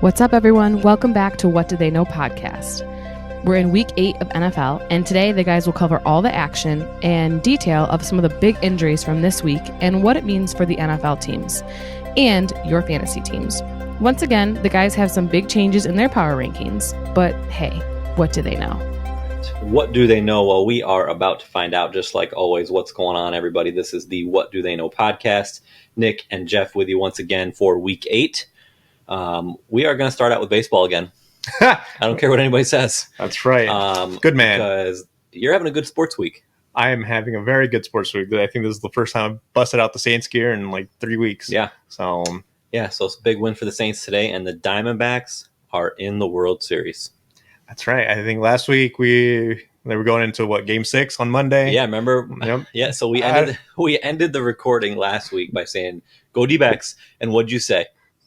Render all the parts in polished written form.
What's up, everyone? Welcome back to What Do They Know podcast. We're in week 8 of NFL, and today the guys will cover all the action and detail of some of the big injuries from this week and what it means for the NFL teams and your fantasy teams. Once again, the guys have some big changes in their power rankings, but hey, what do they know? What do they know? Well, we are about to find out, just like always. What's going on, everybody? This is the What Do They Know podcast. Nick and Jeff with you once again for week 8. We are going to start out with baseball again. I don't care what anybody says. That's right. Good man. Because you're having a good sports week. I am having a very good sports week. I think this is the first time I've busted out the Saints gear in like 3 weeks. Yeah. So it's a big win for the Saints today, and the Diamondbacks are in the World Series. That's right. I think last week they were going into Game 6 on Monday. Yeah, remember? Yep. Yeah, so we ended the recording last week by saying, go D-backs, and what'd you say?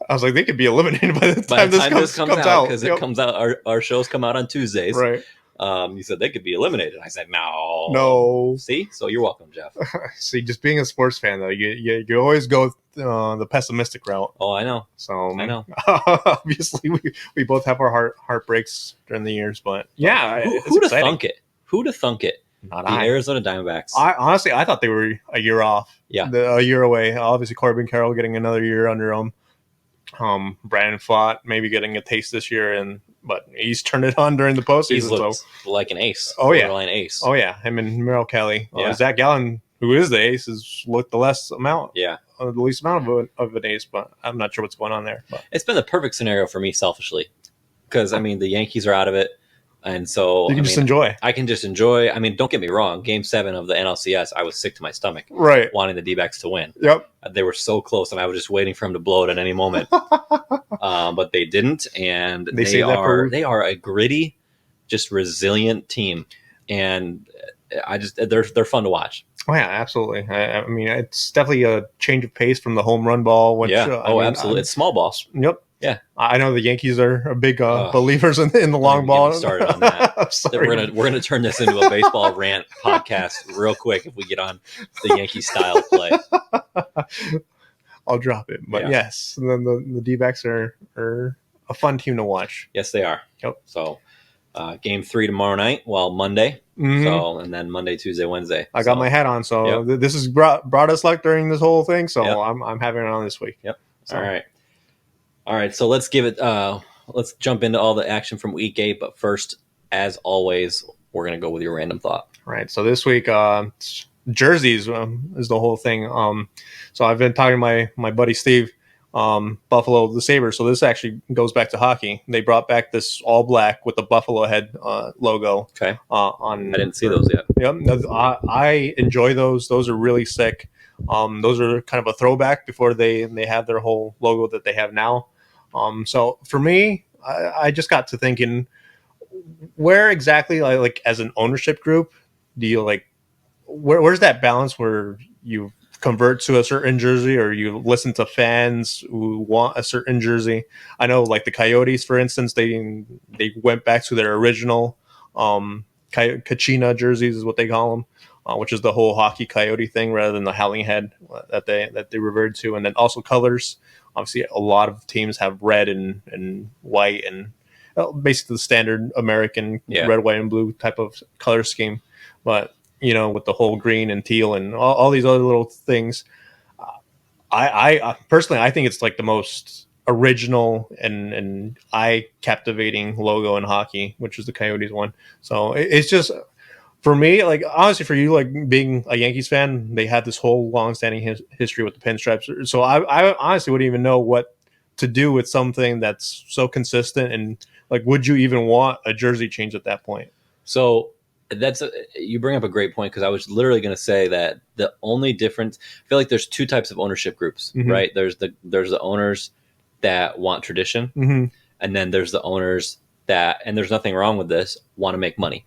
I was like, they could be eliminated by the time this comes out. Because it comes out, our shows come out on Tuesdays. Right. You said they could be eliminated. I said, no. See? So you're welcome, Jeff. See, just being a sports fan, though, you always go the pessimistic route. Oh, I know. So I know. Obviously, we both have our heartbreaks during the years, but yeah, who'd have thunk it? Who'd have thunk it? Not the Arizona Diamondbacks. Honestly, I thought they were a year off. Yeah. A year away. Obviously, Corbin Carroll getting another year under him. Brandon Pfaadt maybe getting a taste this year, but he's turned it on during the postseason. He's looked like an ace. Oh yeah, an ace. Oh yeah, him and Merrill Kelly. Yeah. Zach Gallen, who is the ace, has looked the least amount of an ace, but I'm not sure what's going on there. But it's been the perfect scenario for me, selfishly, because the Yankees are out of it. And so you can just enjoy. I can just enjoy. Don't get me wrong. Game 7 of the NLCS, I was sick to my stomach, right, wanting the D-backs to win. Yep, they were so close, and I was just waiting for them to blow it at any moment. But they didn't, and they are a gritty, just resilient team, and they're fun to watch. Oh yeah, absolutely. I mean, it's definitely a change of pace from the home run ball. Which, absolutely. It's small balls. Yep. Yeah, I know the Yankees are big believers in the long ball. Started on that. We're gonna turn this into a baseball rant podcast real quick if we get on the Yankee style play. I'll drop it, but yes, and then the D-backs are a fun team to watch. Yes, they are. Yep. So, game 3 tomorrow night. Well, Monday. Mm-hmm. So, and then Monday, Tuesday, Wednesday. I got my hat on, so this has brought us luck during this whole thing. So I'm having it on this week. Yep. So. All right, so let's give it. Let's jump into all the action from week 8. But first, as always, we're gonna go with your random thought. Right. So this week, jerseys is the whole thing. So I've been talking to my buddy Steve, Buffalo the Sabres. So this actually goes back to hockey. They brought back this all black with the Buffalo head logo. Okay. I didn't see those yet. Yep. I enjoy those. Those are really sick. Those are kind of a throwback before they have their whole logo that they have now. So for me, I just got to thinking, where exactly, like as an ownership group, do you where's that balance where you convert to a certain jersey or you listen to fans who want a certain jersey? I know, like the Coyotes, for instance, they went back to their original Kachina jerseys is what they call them. Which is the whole hockey coyote thing rather than the howling head that they reverted to. And then also colors. Obviously, a lot of teams have red and white and basically the standard American red, white, and blue type of color scheme. But, with the whole green and teal and all these other little things, I personally, I think it's like the most original and eye-captivating logo in hockey, which is the Coyotes one. So it's just... For me, like honestly, for you, like being a Yankees fan, they had this whole long-standing history with the pinstripes. So I honestly wouldn't even know what to do with something that's so consistent. And like, would you even want a jersey change at that point? So you bring up a great point, because I was literally going to say that the only difference, I feel like there's 2 types of ownership groups, mm-hmm. right? There's the owners that want tradition, mm-hmm. and then there's the owners that, and there's nothing wrong with this, want to make money.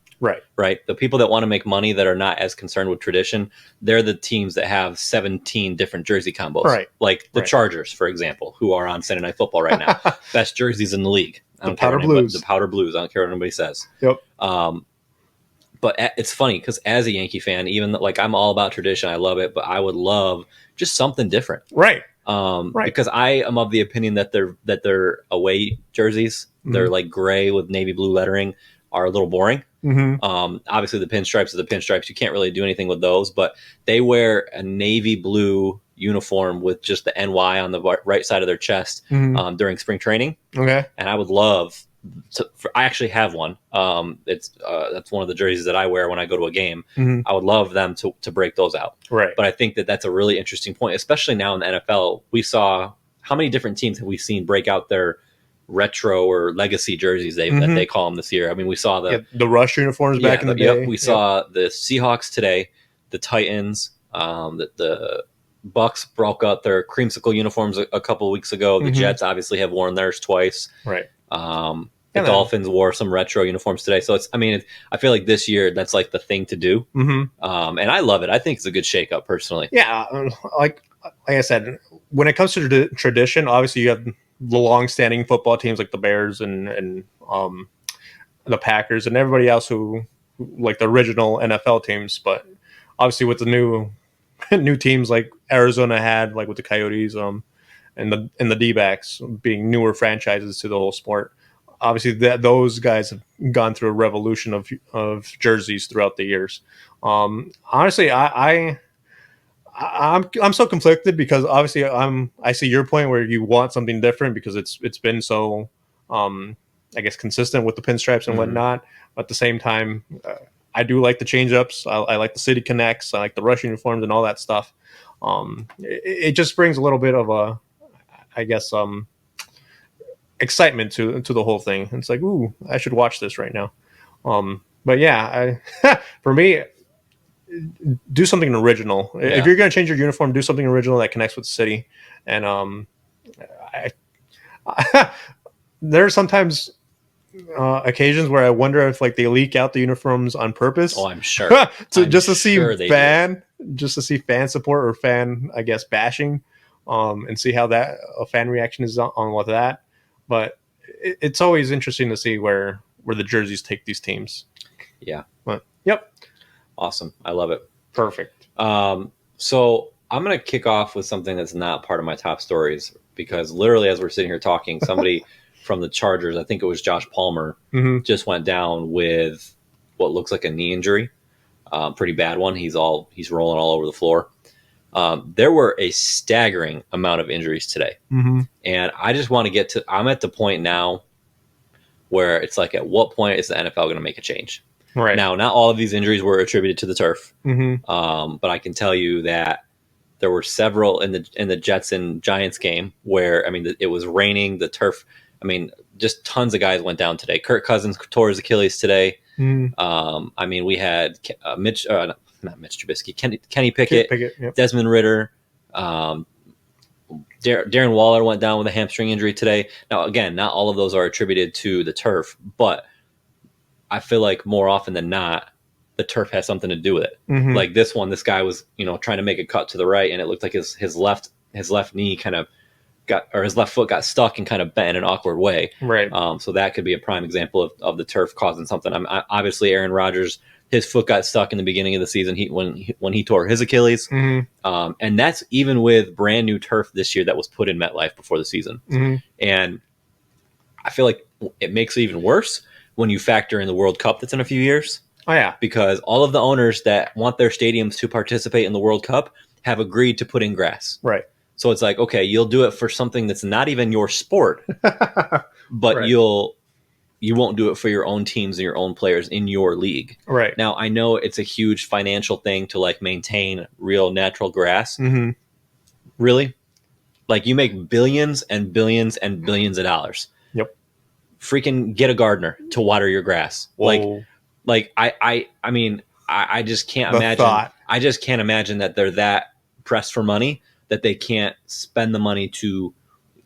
Right. The people that want to make money that are not as concerned with tradition, they're the teams that have 17 different jersey combos. Right. Like the Chargers, for example, who are on Sunday Night Football right now. Best jerseys in the league. The Powder Blues. The Powder Blues. I don't care what anybody says. Yep. But it's funny because as a Yankee fan, even like I'm all about tradition, I love it, but I would love just something different. Right. Right. Because I am of the opinion that their away jerseys, they're like gray with navy blue lettering, are a little boring. Obviously, the pinstripes are the pinstripes. You can't really do anything with those, but they wear a navy blue uniform with just the NY on the right side of their chest during spring training. Okay. And I would love I actually have one. That's one of the jerseys that I wear when I go to a game. I would love them to break those out. Right. But I think that's a really interesting point, especially now in the NFL. We saw how many different teams have we seen break out their retro or legacy jerseys that they call them this year. I mean, we saw the Rush uniforms back in the day. Yep, we saw the Seahawks today, the Titans, the Bucks broke out their creamsicle uniforms a couple of weeks ago. The Jets obviously have worn theirs twice. Right. The Dolphins wore some retro uniforms today. So I feel like this year that's like the thing to do. And I love it. I think it's a good shakeup personally. Yeah. Like I said, when it comes to the tradition, obviously you have the long-standing football teams like the Bears and the Packers and everybody else who like the original NFL teams. But obviously with the new teams like Arizona had, like with the Coyotes, and the D-backs being newer franchises to the whole sport. Obviously, those guys have gone through a revolution of jerseys throughout the years. Honestly, I'm so conflicted because obviously I see your point where you want something different because it's been so I guess consistent with the pinstripes and whatnot. But at the same time, I do like the change ups. I like the City Connects. I like the Rush uniforms and all that stuff. It just brings a little bit of a, I guess, excitement to the whole thing. It's like, ooh, I should watch this right now. But yeah, for me, do something original. Yeah. If you're going to change your uniform, do something original that connects with the city. And there are sometimes occasions where I wonder if like they leak out the uniforms on purpose. Oh, I'm sure. Just to see fan support or fan, I guess, bashing, and see how that a fan reaction is on with that. But it's always interesting to see where the jerseys take these teams. Yeah. But, yep. Awesome. I love it. Perfect. So I'm going to kick off with something that's not part of my top stories because literally as we're sitting here talking, somebody from the Chargers, I think it was Josh Palmer, just went down with what looks like a knee injury. Pretty bad one. He's rolling all over the floor. There were a staggering amount of injuries today. And I just want to I'm at the point now where it's like, at what point is the NFL going to make a change? Right. Now, not all of these injuries were attributed to the turf. But I can tell you that there were several in the Jets and Giants game where, I mean, it was raining, the turf. I mean, just tons of guys went down today. Kirk Cousins tore his Achilles today. I mean, we had not Mitch Trubisky, Kenny Pickett, yep. Desmond Ridder, Darren Waller went down with a hamstring injury today. Now, again, not all of those are attributed to the turf, but I feel like more often than not, the turf has something to do with it. Like this one, this guy was, trying to make a cut to the right, and it looked like his left knee kind of his left foot got stuck and kind of bent in an awkward way. Right. So that could be a prime example of the turf causing something. Obviously, Aaron Rodgers, his foot got stuck in the beginning of the season when he tore his Achilles. And that's even with brand new turf this year that was put in MetLife before the season. And I feel like it makes it even worse when you factor in the World Cup that's in a few years. Oh, yeah. Because all of the owners that want their stadiums to participate in the World Cup have agreed to put in grass. Right. So it's like, okay, you'll do it for something that's not even your sport, but right. you won't do it for your own teams and your own players in your league. Right. Now, I know it's a huge financial thing to like maintain real natural grass. Really? Like you make billions and billions and billions of dollars. Yep. Freaking get a gardener to water your grass. Whoa. Like I mean, I just can't imagine. Thought. I just can't imagine that they're that pressed for money that they can't spend the money to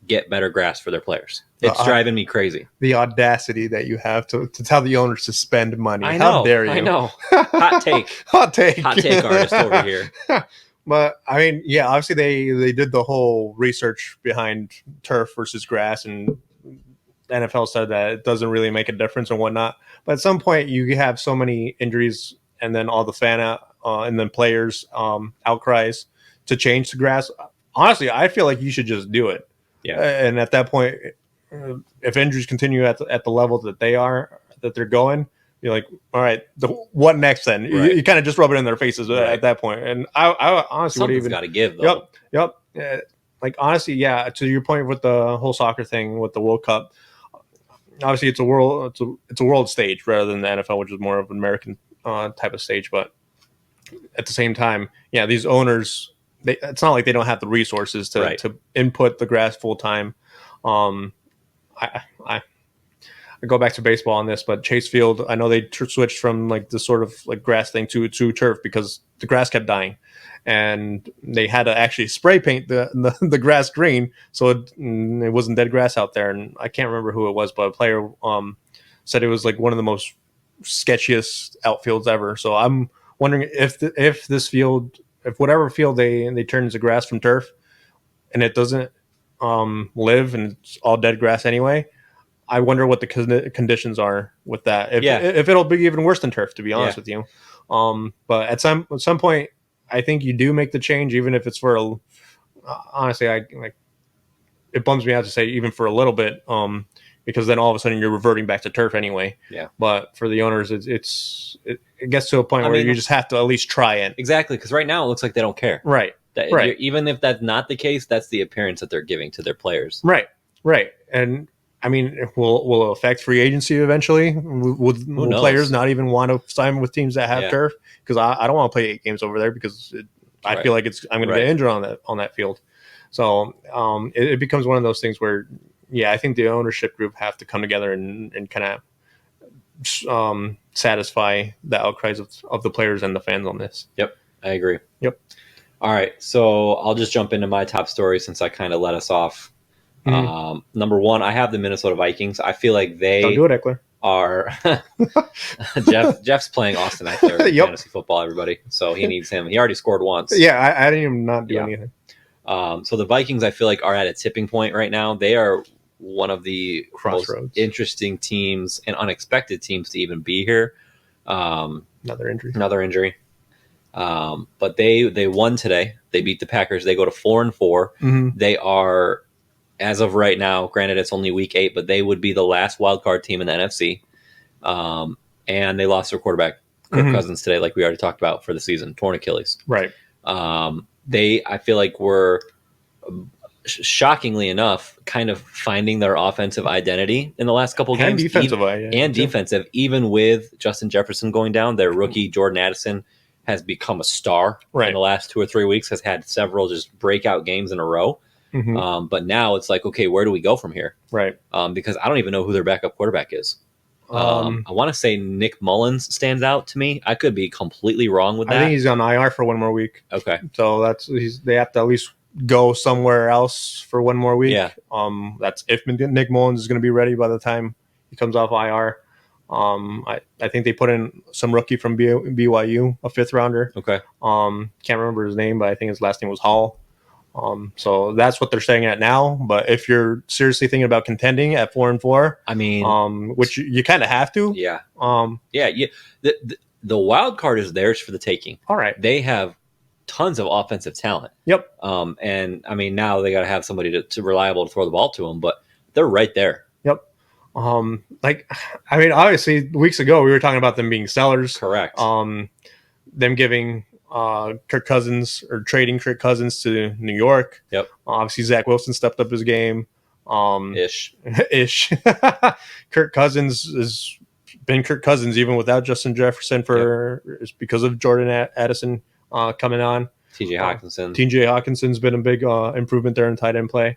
get better grass for their players. It's driving me crazy. The audacity that you have to tell the owners to spend money. I know. How dare you? I know. Hot take. Hot take. Hot take artist over here. But I mean, yeah, obviously they did the whole research behind turf versus grass, and NFL said that it doesn't really make a difference and whatnot. But at some point, you have so many injuries, and then all the and then players outcries to change the grass. honestly, I feel like you should just do it. Yeah. And at that point, if injuries continue at the level that they're going, you're like, all right, what next then? Right. You kind of just rub it in their faces Right. at that point. And I honestly would Something's even got to give, though. Yep. Like honestly, yeah. To your point with the whole soccer thing with the World Cup, obviously it's a world stage rather than the NFL, which is more of an American type of stage. But at the same time, yeah, these owners, it's not like they don't have the resources to input the grass full time. I go back to baseball on this, but Chase Field, I know they switched from like the sort of like grass thing to turf because the grass kept dying, and they had to actually spray paint the grass green so it wasn't dead grass out there. And I can't remember who it was, but a player said it was like one of the most sketchiest outfields ever. So I'm wondering if this field, if whatever field they turn into grass from turf, and it doesn't live and it's all dead grass anyway. I wonder what the conditions are with that. If it'll be even worse than turf, to be honest with you. But at some point, I think you do make the change, even if it's for honestly, it bums me out to say even for a little bit, because then all of a sudden you're reverting back to turf anyway. Yeah. But for the owners, it gets to a point where you just have to at least try it. Exactly, because right now it looks like they don't care. Right. Even if that's not the case, that's the appearance that they're giving to their players. Right. And I mean, will it affect free agency eventually? Will players not even want to sign with teams that have turf? Because I don't want to play 8 games over there because I feel like I'm going to get injured on that field. So it becomes one of those things where, yeah, I think the ownership group have to come together and kind of satisfy the outcries of the players and the fans on this. Yep, I agree. Yep. All right, so I'll just jump into my top story since I kind of let us off. Mm-hmm. Number one, I have the Minnesota Vikings. I feel like they don't do it, Eckler. Are Jeff's playing Austin Eckler fantasy football, everybody. So he needs him. He already scored once. Yeah, I didn't even not do anything. So the Vikings, I feel like, are at a tipping point right now. They are one of the most interesting teams and unexpected teams to even be here. Another injury. But they won today. They beat the Packers. They go to 4-4. Mm-hmm. They are, as of right now, granted it's only week 8, but they would be the last wild card team in the NFC. And they lost their quarterback, Kirk Cousins, today, like we already talked about, for the season, torn Achilles. Right. I feel like were, shockingly enough, kind of finding their offensive identity in the last couple of games. And defensive, even with Justin Jefferson going down. Their rookie, Jordan Addison, has become a star in the last 2 or 3 weeks, has had several just breakout games in a row. Mm-hmm. But now it's like, okay, where do we go from here? Right. Because I don't even know who their backup quarterback is. I want to say Nick Mullins stands out to me. I could be completely wrong with that. I think he's on IR for 1 more week. Okay. So they have to at least go somewhere else for 1 more week. Yeah. That's if Nick Mullins is going to be ready by the time he comes off IR. I think they put in some rookie from BYU, a 5th rounder. Okay. Can't remember his name, but I think his last name was Hall. So that's what they're staying at now. But if you're seriously thinking about contending at 4-4, I mean, which you kind of have to. Yeah. The wild card is theirs for the taking. All right. They have tons of offensive talent. Yep. And I mean, now they got to have somebody to reliable to throw the ball to them, but they're right there. Yep. Obviously weeks ago we were talking about them being sellers. Correct. Them giving Kirk Cousins or trading Kirk Cousins to New York. Yep. Obviously Zach Wilson stepped up his game. Ish. Kirk Cousins has been Kirk Cousins even without Justin Jefferson it's because of Jordan Addison coming on. TJ Hawkinson. TJ Hawkinson's been a big improvement there in tight end play.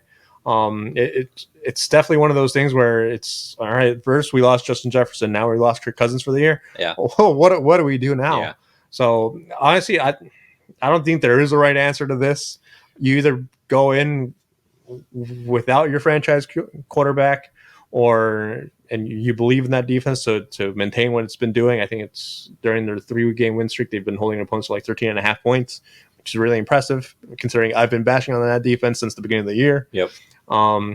It's definitely one of those things where it's all right. First we lost Justin Jefferson, now we lost Kirk Cousins for the year. Yeah. Oh, what do we do now? Yeah. So honestly, I don't think there is a right answer to this. You either go in without your franchise quarterback, and you believe in that defense to maintain what it's been doing. I think it's during their 3-game win streak, they've been holding opponents to like 13.5 points, which is really impressive considering I've been bashing on that defense since the beginning of the year. Yep.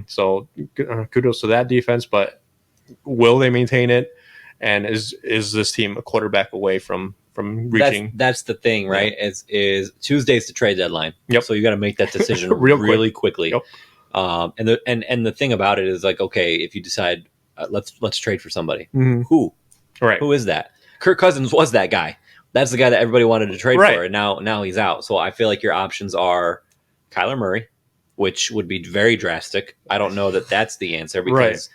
So kudos to that defense, but will they maintain it? And is this team a quarterback away from from reaching. That's the thing, right? Is Tuesday's the trade deadline. Yep. So you got to make that decision really quickly. Yep. And the thing about it is like, okay, if you decide let's trade for somebody, Mhm. who is that? Kirk Cousins was that guy. That's the guy that everybody wanted to trade Right. for, and now he's out. So I feel like your options are Kyler Murray, which would be very drastic. I don't know that that's the answer because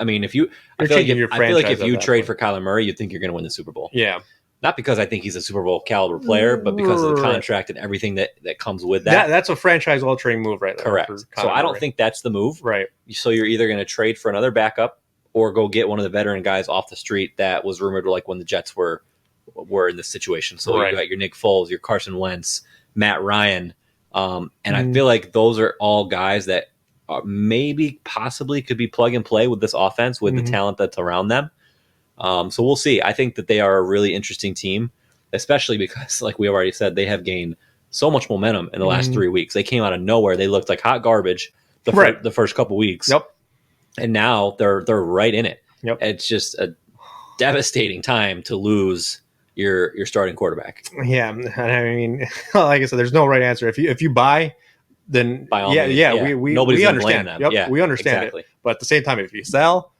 I mean, if you, I feel like if you trade for Kyler Murray, you think you're going to win the Super Bowl. Yeah. Not because I think he's a Super Bowl caliber player, but because of the contract and everything that comes with that. That's a franchise altering move right there. Correct. So I don't think that's the move. Right. So you're either going to trade for another backup or go get one of the veteran guys off the street that was rumored like when the Jets were in this situation. So you got your Nick Foles, your Carson Wentz, Matt Ryan. And I feel like those are all guys that maybe possibly could be plug and play with this offense with the talent that's around them. So we'll see. I think that they are a really interesting team, especially because, like we already said, they have gained so much momentum in the last 3 weeks. They came out of nowhere. They looked like hot garbage the first couple weeks. Yep. And now they're right in it. Yep. It's just a devastating time to lose your starting quarterback. Yeah. I mean, like I said, there's no right answer. If you buy, then By all means, we understand them. Yep, Yeah, we understand exactly. it. But at the same time, if you sell,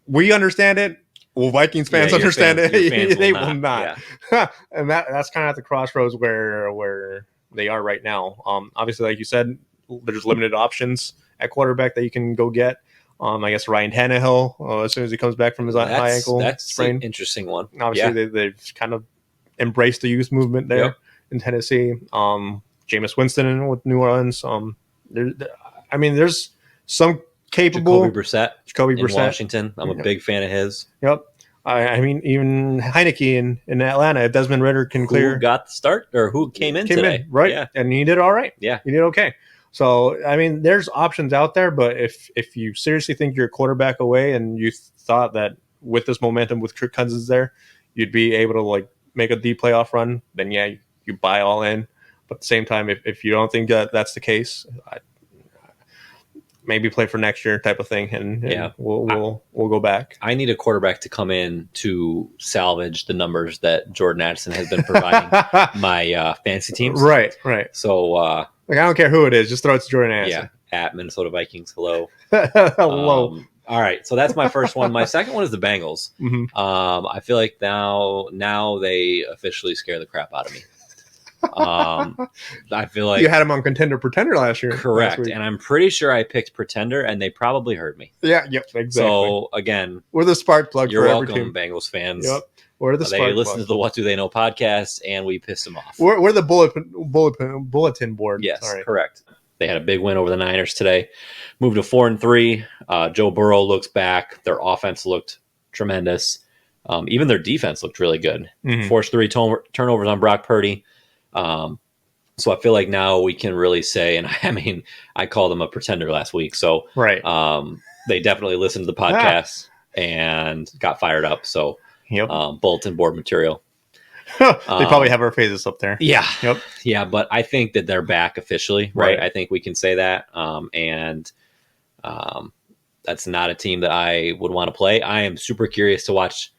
we understand it. Will Vikings fans understand your it? fans They will will not. Yeah. And that's kind of at the crossroads where they are right now. Obviously, like you said, there's limited options at quarterback that you can go get. I guess Ryan Tannehill, as soon as he comes back from his high ankle sprain. An interesting one. Obviously, they've kind of embraced the youth movement there in Tennessee. Jameis Winston with New Orleans. There's some capable. Jacoby Brissett in Washington. I'm a big fan of his. Yep. I mean, even Heineke in Atlanta, if Desmond Ritter can clear. Who got the start or who came in today? Right? Yeah. And he did all right. Yeah. He did okay. So, I mean, there's options out there, but if you seriously think you're a quarterback away and you thought that with this momentum with Kirk Cousins there, you'd be able to like make a deep playoff run, then yeah, you buy all in. But at the same time, if you don't think that that's the case, maybe play for next year type of thing, and we'll go back. I need a quarterback to come in to salvage the numbers that Jordan Addison has been providing my fantasy teams. Right. So, I don't care who it is, just throw it to Jordan Addison. Yeah, at Minnesota Vikings. Hello. Hello. All right, so that's my first one. My second one is the Bengals. I feel like now they officially scare the crap out of me. I feel like you had him on Contender Pretender last year. Correct. Last and I'm pretty sure I picked Pretender and they probably heard me. Yeah, yep, exactly. So again, we're the spark plug you're for welcome, every team. Bengals fans. Yep. We're the spark They listen plug. to the What Do They Know podcast and we pissed them off. We're the bulletin board. Yes, Sorry. correct. They had a big win over the Niners today. Moved to 4-3. Joe Burrow looks back. Their offense looked tremendous. Even their defense looked really good. Forced 3 turnovers on Brock Purdy. So I feel like now we can really say, and I mean, I called them a pretender last week. So right. They definitely listened to the podcast and got fired up. So bulletin board material. They probably have our faces up there. Yeah. Yep. Yeah, but I think that they're back officially, right? Right. I think we can say that. That's not a team that I would want to play. I am super curious to watch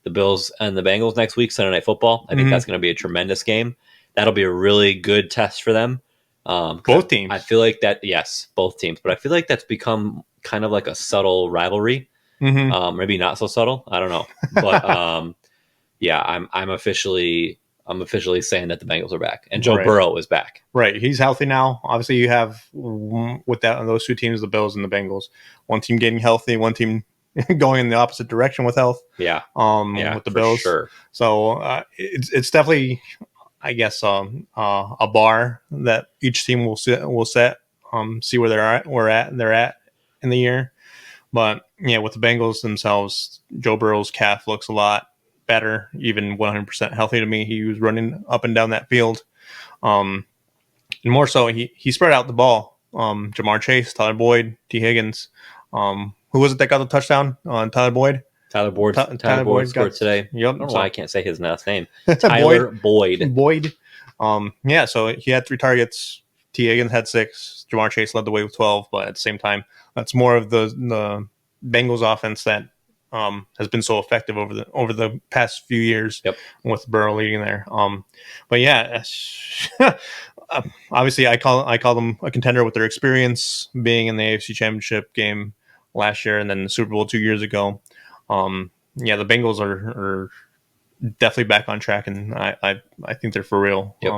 the Bills and the Bengals next week, Sunday Night Football. I think that's going to be a tremendous game. That'll be a really good test for them. Both teams. I feel like that, yes, both teams. But I feel like that's become kind of like a subtle rivalry. Maybe not so subtle. I don't know. But yeah, I'm officially saying that the Bengals are back and Joe Burrow is back. Right, he's healthy now. Obviously, you have with those two teams, the Bills and the Bengals. One team getting healthy, one team going in the opposite direction with health. Yeah, with the Bills. Sure. So it's definitely, I guess, a bar that each team will set. See where they're at in the year. But yeah, with the Bengals themselves, Joe Burrow's calf looks a lot better, even 100% healthy to me. He was running up and down that field. And more so, he spread out the ball. Jamar Chase, Tyler Boyd, T. Higgins. Who was it that got the touchdown on Tyler Boyd? Tyler Boyd scored today. Yep. I don't know why I can't say his last name. Tyler Boyd. Yeah, so he had 3 targets. T. Higgins had 6. Jamar Chase led the way with 12. But at the same time, that's more of the Bengals offense that has been so effective over the past few years. Yep. With Burrow leading there. But yeah, obviously I call them a contender with their experience being in the AFC Championship game last year and then the Super Bowl 2 years ago. Yeah, the Bengals are definitely back on track, and I think they're for real. Yep.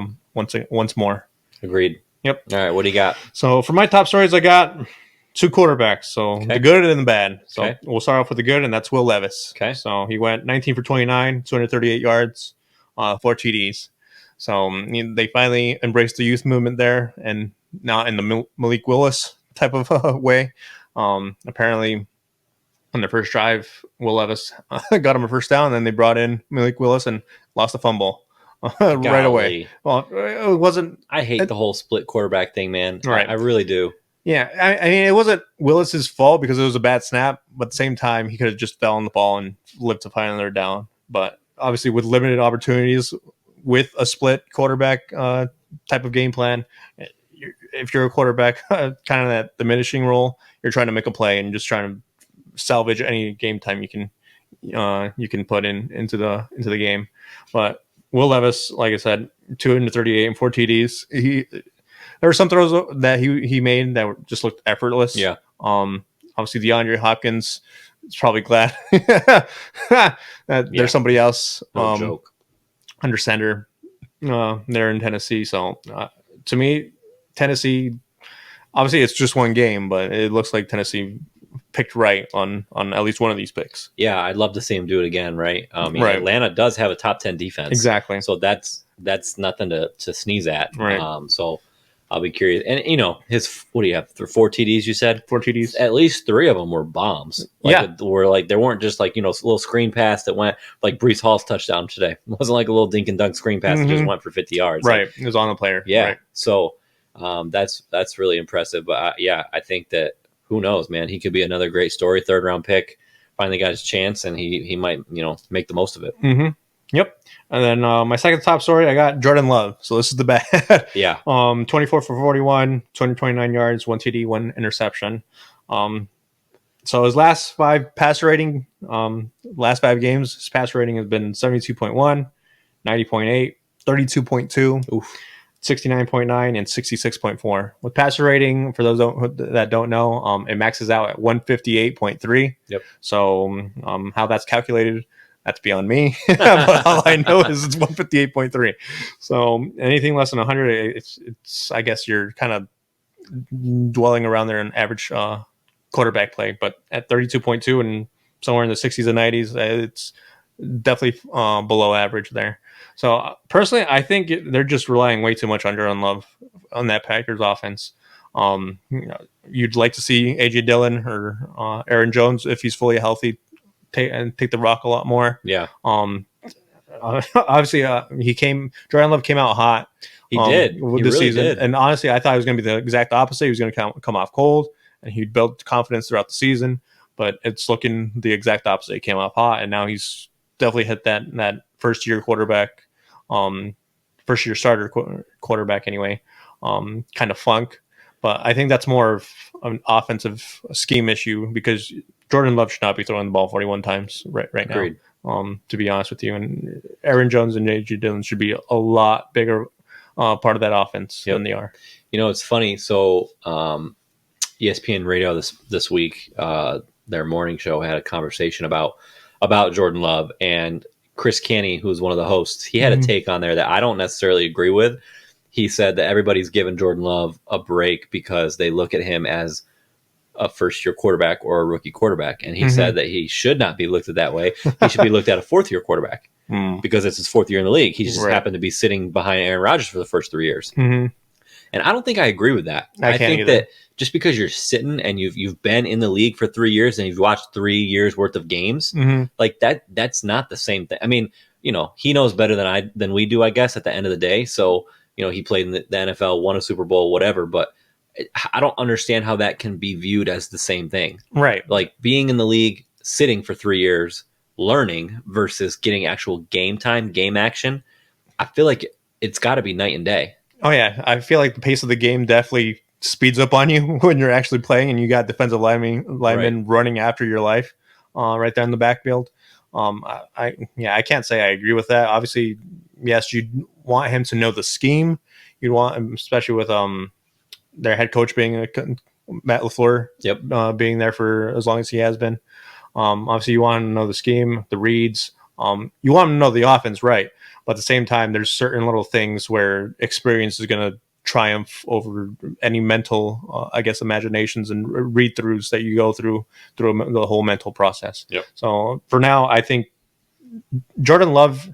Once more. Agreed. Yep. All right, what do you got? So for my top stories, I got 2 quarterbacks. So Okay. the good and the bad. So Okay. we'll start off with the good, and that's Will Levis. Okay. So he went 19 for 29, 238 yards, 4 TDs. So they finally embraced the youth movement there, and not in the Malik Willis type of way. Apparently, on their first drive, Will Levis got him a first down, and then they brought in Malik Willis and lost a fumble right away. Well, it wasn't. I hate the whole split quarterback thing, man. Right. I really do. Yeah, I mean, it wasn't Willis's fault because it was a bad snap, but at the same time, he could have just fell on the ball and lived to find another down. But obviously, with limited opportunities, with a split quarterback type of game plan, if you're a quarterback, kind of that diminishing role, you're trying to make a play and just trying to salvage any game time you can put into the game. But Will Levis, like I said, 238 and 4 TDs. There were some throws that he made that just looked effortless. Yeah. Obviously, DeAndre Hopkins is probably glad that there's somebody else No joke. under center there in Tennessee. So to me, Tennessee, obviously it's just one game, but it looks like Tennessee picked right on at least one of these picks. Yeah, I'd love to see him do it again, right? Right. Atlanta does have a top 10 defense. Exactly. So that's nothing to sneeze at. Right. So I'll be curious. And, his, what do you have? 4 TDs, you said? 4 TDs. At least 3 of them were bombs. There weren't just like, a little screen pass that went like Breece Hall's touchdown today. It wasn't like a little dink and dunk screen pass that just went for 50 yards. Right. Like, It was on the player. yeah. Right. So that's really impressive. But I think that who knows, man, he could be another great story, 3rd round pick, finally got his chance, and he might, make the most of it. Mm-hmm. Yep. And then my second top story, I got Jordan Love. So this is the bad. Yeah. 24 for 41, 229 yards, 1 TD, 1 interception. So his last 5 passer rating, last 5 games, his passer rating has been 72.1, 90.8, 32.2, Oof. 69.9, and 66.4. With passer rating, for those that don't know, it maxes out at 158.3. Yep. So how that's calculated, that's beyond me. But all I know is it's 158.3. So anything less than 100, it's I guess you're kind of dwelling around there in average quarterback play. But at 32.2 and somewhere in the 60s and 90s, it's definitely below average there. So personally, I think they're just relying way too much on Jordan Love on that Packers offense. You'd like to see AJ Dillon or Aaron Jones, if he's fully healthy, take the rock a lot more. Yeah. Obviously, Jordan Love came out hot. He did. With He this really season. did. And honestly, I thought it was going to be the exact opposite. He was going to come off cold, and he'd build confidence throughout the season. But it's looking the exact opposite. He came off hot, and now he's definitely hit that first year quarterback, first year starter quarterback anyway, kind of funk. But I think that's more of an offensive scheme issue because Jordan Love should not be throwing the ball 41 times right now. Agreed. To be honest with you, and Aaron Jones and AJ Dillon should be a lot bigger part of that offense than they are. It's funny. So ESPN Radio this week, their morning show had a conversation about Jordan Love, and Chris Canny, who's one of the hosts, he had a take on there that I don't necessarily agree with. He said that everybody's given Jordan Love a break because they look at him as a first-year quarterback or a rookie quarterback. And he said that he should not be looked at that way. He should be looked at a fourth-year quarterback because it's his 4th year in the league. He just happened to be sitting behind Aaron Rodgers for the first 3 years. And I don't think I agree with that. I think either. that just because you're sitting and you've been in the league for 3 years and you've watched 3 years worth of games, like that's not the same thing. I mean, he knows better than we do, I guess, at the end of the day. So, he played in the NFL, won a Super Bowl, whatever, but I don't understand how that can be viewed as the same thing. Right. Like being in the league, sitting for 3 years, learning versus getting actual game time, game action. I feel like it's got to be night and day. Oh yeah, I feel like the pace of the game definitely speeds up on you when you're actually playing and you got defensive linemen running after your life. right there in the backfield. I can't say I agree with that. Obviously, yes, you'd want him to know the scheme. You'd want him, especially with their head coach being Matt LaFleur, being there for as long as he has been. Obviously, you want him to know the scheme, the reads. You want him to know the offense, right? But at the same time, there's certain little things where experience is going to triumph over any mental, imaginations and read-throughs that you go through the whole mental process. Yep. So for now, I think Jordan Love,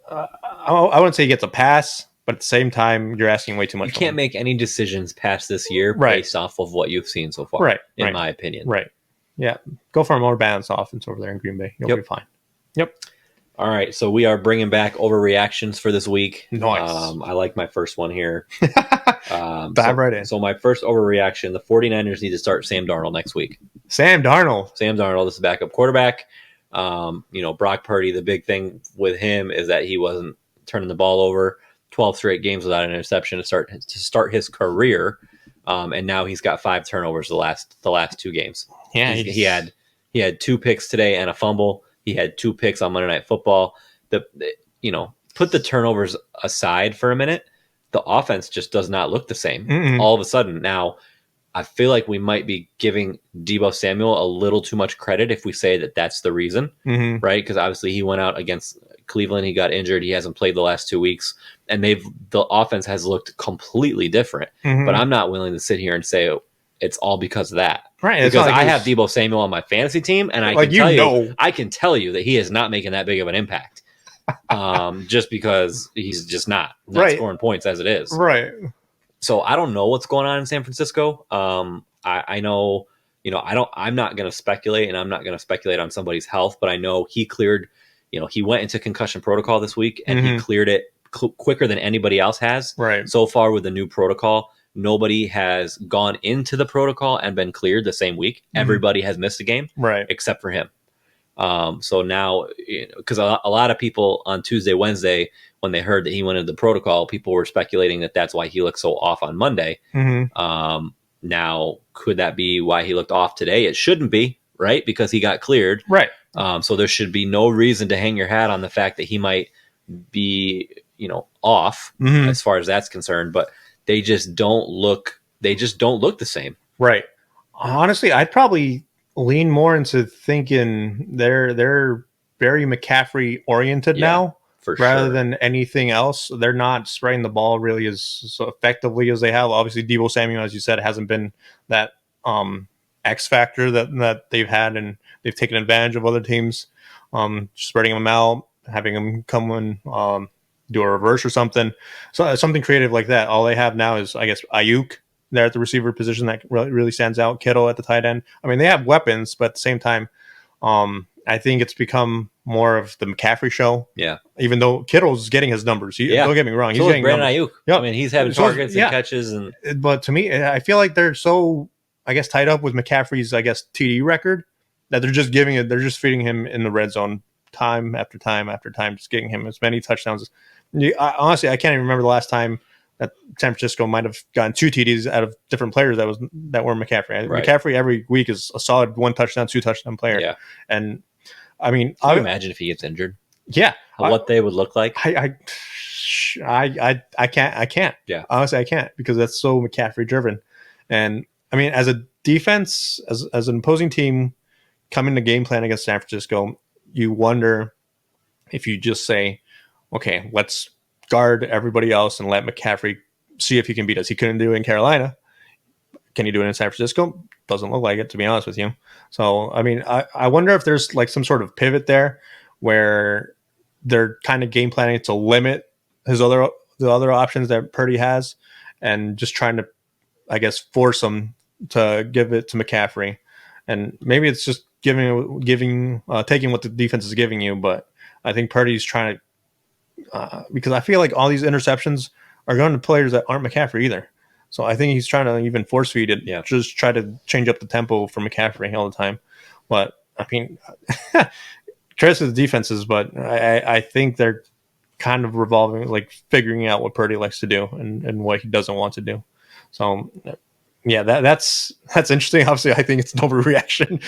I wouldn't say he gets a pass, but at the same time, you're asking way too much. You can't make any decisions past this year based off of what you've seen so far, in my opinion. Right. Yeah. Go for a more balanced offense over there in Green Bay. You'll be fine. Yep. All right, so we are bringing back overreactions for this week. Nice. I like my first one here. Dive right in. So my first overreaction, the 49ers need to start Sam Darnold next week. Sam Darnold, this is backup quarterback. Brock Purdy, the big thing with him is that he wasn't turning the ball over 12 straight games without an interception to start his career. And now he's got 5 turnovers the last 2 games. Yeah, he had 2 picks today and a fumble. He had 2 picks on Monday Night Football. Put the turnovers aside for a minute. The offense just does not look the same. Mm-mm. All of a sudden, now I feel like we might be giving Deebo Samuel a little too much credit if we say that that's the reason, right? Because obviously he went out against Cleveland. He got injured. He hasn't played the last 2 weeks, and the offense has looked completely different. But I'm not willing to sit here and say it's all because of that. Right, because I have Deebo Samuel on my fantasy team, and I can tell you that he is not making that big of an impact. Just because he's just not scoring points as it is. Right. So I don't know what's going on in San Francisco. I know, I'm not going to speculate, and I'm not going to speculate on somebody's health, but I know he cleared, he went into concussion protocol this week, and he cleared it quicker than anybody else has. Right. So far with the new protocol. Nobody has gone into the protocol and been cleared the same week. Everybody has missed a game, right, except for him. So now, because a lot of people on Tuesday, Wednesday, when they heard that he went into the protocol, people were speculating that that's why he looked so off on Monday. Now, could that be why he looked off today? It shouldn't be, right? Because he got cleared. Right. So there should be no reason to hang your hat on the fact that he might be, off as far as that's concerned. But they just don't look the same. Right. Honestly, I'd probably lean more into thinking they're very McCaffrey oriented now, rather than anything else. They're not spraying the ball really as so effectively as they have. Obviously, Deebo Samuel, as you said, hasn't been that X factor that they've had, and they've taken advantage of other teams, spreading them out, having them come and do a reverse or something. So something creative like that. All they have now is, I guess, Ayuk there at the receiver position that really stands out. Kittle at the tight end. I mean, they have weapons, but at the same time, I think it's become more of the McCaffrey show. Yeah. Even though Kittle's getting his numbers. Don't get me wrong. He's getting Brandon Ayuk. Yep. I mean, he's having targets and catches. But to me, I feel like they're so, I guess, tied up with McCaffrey's, I guess, TD record that they're just they're just feeding him in the red zone time after time after time, just getting him as many touchdowns. Honestly, I can't even remember the last time that San Francisco might have gotten 2 TDs out of different players that were McCaffrey. Right. McCaffrey every week is a solid 1 touchdown, 2 touchdown player. Yeah. And I mean, can you imagine if he gets injured? Yeah. What they would look like? I can't. Yeah. Honestly, I can't, because that's so McCaffrey driven. And I mean, as a defense, as an opposing team coming to game plan against San Francisco, you wonder if you just say, okay, let's guard everybody else and let McCaffrey see if he can beat us. He couldn't do it in Carolina. Can he do it in San Francisco? Doesn't look like it, to be honest with you. So, I mean, I wonder if there's like some sort of pivot there where they're kind of game planning to limit the other options that Purdy has, and just trying to, I guess, force him to give it to McCaffrey. And maybe it's just taking what the defense is giving you, but I think Purdy's trying to, because I feel like all these interceptions are going to players that aren't McCaffrey either. So I think he's trying to even force feed it, just try to change up the tempo for McCaffrey all the time. But I mean, credit to the defenses, but I think they're kind of revolving, like figuring out what Purdy likes to do and what he doesn't want to do. So Yeah, that's interesting. Obviously, I think it's an overreaction,